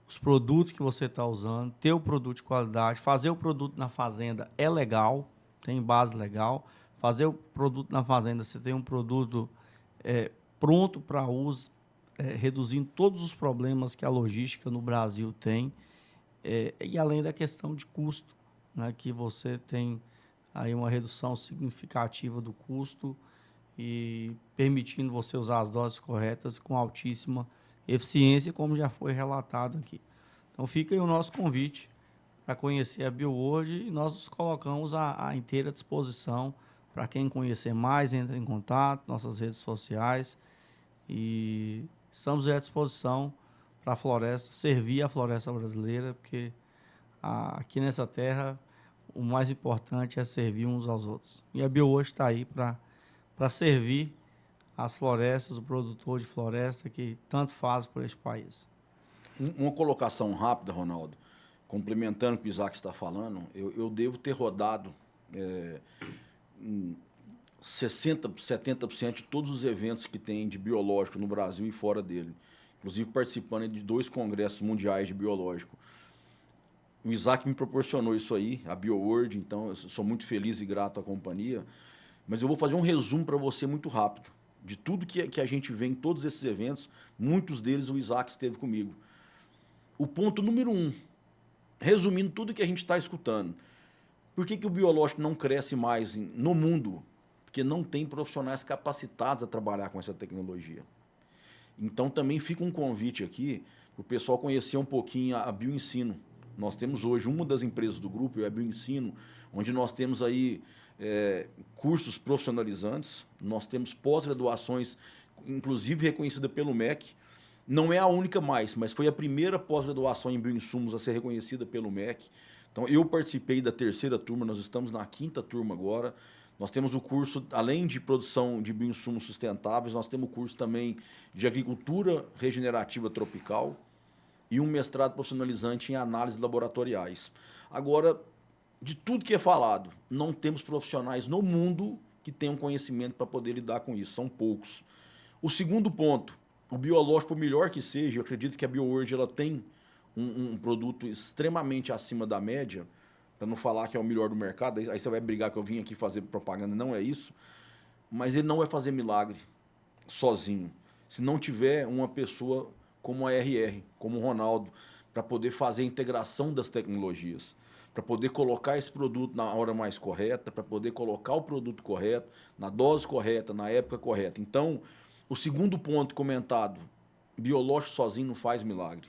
os produtos que você está usando, ter o produto de qualidade, fazer o produto na fazenda é legal, tem base legal. Fazer o produto na fazenda, você tem um produto pronto para uso, reduzindo todos os problemas que a logística no Brasil tem, e além da questão de custo, né, que você tem aí uma redução significativa do custo e permitindo você usar as doses corretas com altíssima eficiência, como já foi relatado aqui. Então, fica aí o nosso convite para conhecer a BioWorld e nós nos colocamos à inteira disposição. Para quem conhecer mais, entre em contato, nossas redes sociais, e estamos à disposição para a floresta, servir a floresta brasileira, porque aqui nessa terra o mais importante é servir uns aos outros. E a BioWorld está aí para servir as florestas, o produtor de floresta que tanto faz por este país. Uma colocação rápida, Ronaldo, complementando o que o Isaac está falando, eu devo ter rodado 60%, 70% de todos os eventos que tem de biológico no Brasil e fora dele, inclusive participando de 2 congressos mundiais de biológico. O Isaac me proporcionou isso aí, a BioWorld, então eu sou muito feliz e grato à companhia, mas eu vou fazer um resumo para você muito rápido, de tudo que a gente vê em todos esses eventos, muitos deles o Isaac esteve comigo. O ponto número 1, resumindo tudo que a gente está escutando, por que o biológico não cresce mais no mundo? Porque não tem profissionais capacitados a trabalhar com essa tecnologia. Então, também fica um convite aqui para o pessoal conhecer um pouquinho a Bioensino. Nós temos hoje uma das empresas do grupo, é a Bioensino, onde nós temos aí cursos profissionalizantes, nós temos pós-graduações, inclusive reconhecida pelo MEC. Não é a única mais, mas foi a primeira pós-graduação em bioinsumos a ser reconhecida pelo MEC. Então, eu participei da 3ª turma, nós estamos na 5ª turma agora. Nós temos o curso, além de produção de bioinsumos sustentáveis, nós temos o curso também de agricultura regenerativa tropical e um mestrado profissionalizante em análises laboratoriais. Agora, de tudo que é falado, não temos profissionais no mundo que tenham conhecimento para poder lidar com isso, são poucos. O segundo ponto, o biológico, por melhor que seja, eu acredito que a BioWorld ela tem um produto extremamente acima da média, para não falar que é o melhor do mercado, aí você vai brigar que eu vim aqui fazer propaganda, não é isso, mas ele não vai fazer milagre sozinho. Se não tiver uma pessoa como a RR, como o Ronaldo, para poder fazer a integração das tecnologias, para poder colocar esse produto na hora mais correta, para poder colocar o produto correto, na dose correta, na época correta. Então, o segundo ponto comentado, biológico sozinho não faz milagre.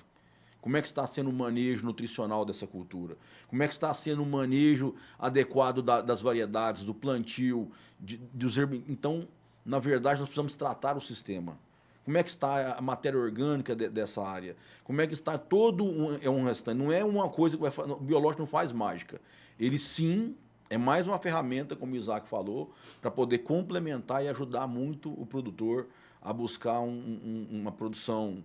Como é que está sendo o manejo nutricional dessa cultura? Como é que está sendo o manejo adequado das variedades, do plantio, dos herbicidas? Então, na verdade, nós precisamos tratar o sistema. Como é que está a matéria orgânica dessa área? Como é que está todo um restante? Não é uma coisa que o biológico não faz mágica. Ele, sim, é mais uma ferramenta, como o Isaac falou, para poder complementar e ajudar muito o produtor a buscar uma produção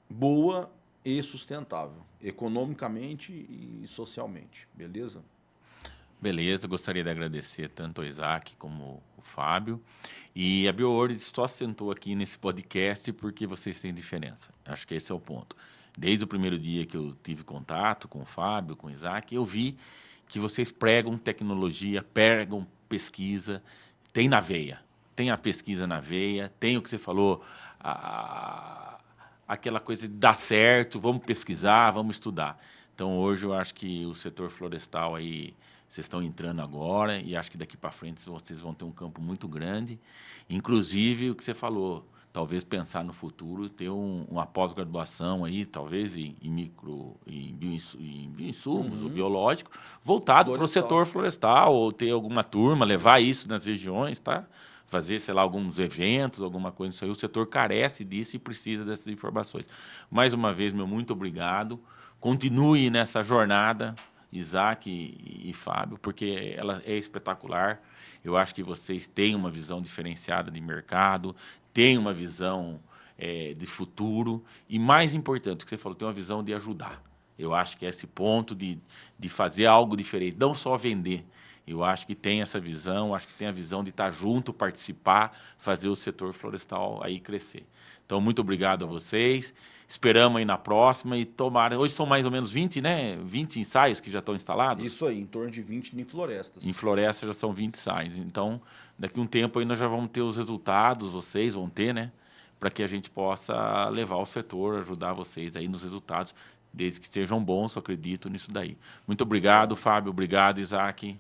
boa e sustentável, economicamente e socialmente. Beleza? Beleza, gostaria de agradecer tanto ao Isaac como o Fábio. E a BioWorld só sentou aqui nesse podcast porque vocês têm diferença. Acho que esse é o ponto. Desde o primeiro dia que eu tive contato com o Fábio, com o Isaac, eu vi que vocês pregam tecnologia, pregam pesquisa, tem na veia. Tem a pesquisa na veia, tem o que você falou, aquela coisa de dar certo, vamos pesquisar, vamos estudar. Então, hoje, eu acho que o setor florestal aí, vocês estão entrando agora e acho que daqui para frente vocês vão ter um campo muito grande. Inclusive, o que você falou, talvez pensar no futuro, ter uma pós-graduação aí, talvez em bioinsumos, ou biológico, voltado para o setor florestal, ou ter alguma turma, levar isso nas regiões, tá? Fazer, sei lá, alguns eventos, alguma coisa disso aí. O setor carece disso e precisa dessas informações. Mais uma vez, meu muito obrigado. Continue nessa jornada, Isaac e Fábio, porque ela é espetacular. Eu acho que vocês têm uma visão diferenciada de mercado, têm uma visão de futuro e, mais importante, o que você falou, tem uma visão de ajudar. Eu acho que é esse ponto de fazer algo diferente, não só vender. Eu acho que tem essa visão, acho que tem a visão de estar junto, participar, fazer o setor florestal aí crescer. Então, muito obrigado a vocês. Esperamos aí na próxima e tomara. Hoje são mais ou menos 20, né? 20 ensaios que já estão instalados? Isso aí, em torno de 20 em florestas. Em florestas já são 20 ensaios. Então, daqui a um tempo aí nós já vamos ter os resultados, vocês vão ter, né? Para que a gente possa levar o setor, ajudar vocês aí nos resultados, desde que sejam bons, eu acredito nisso daí. Muito obrigado, Fábio. Obrigado, Isaac.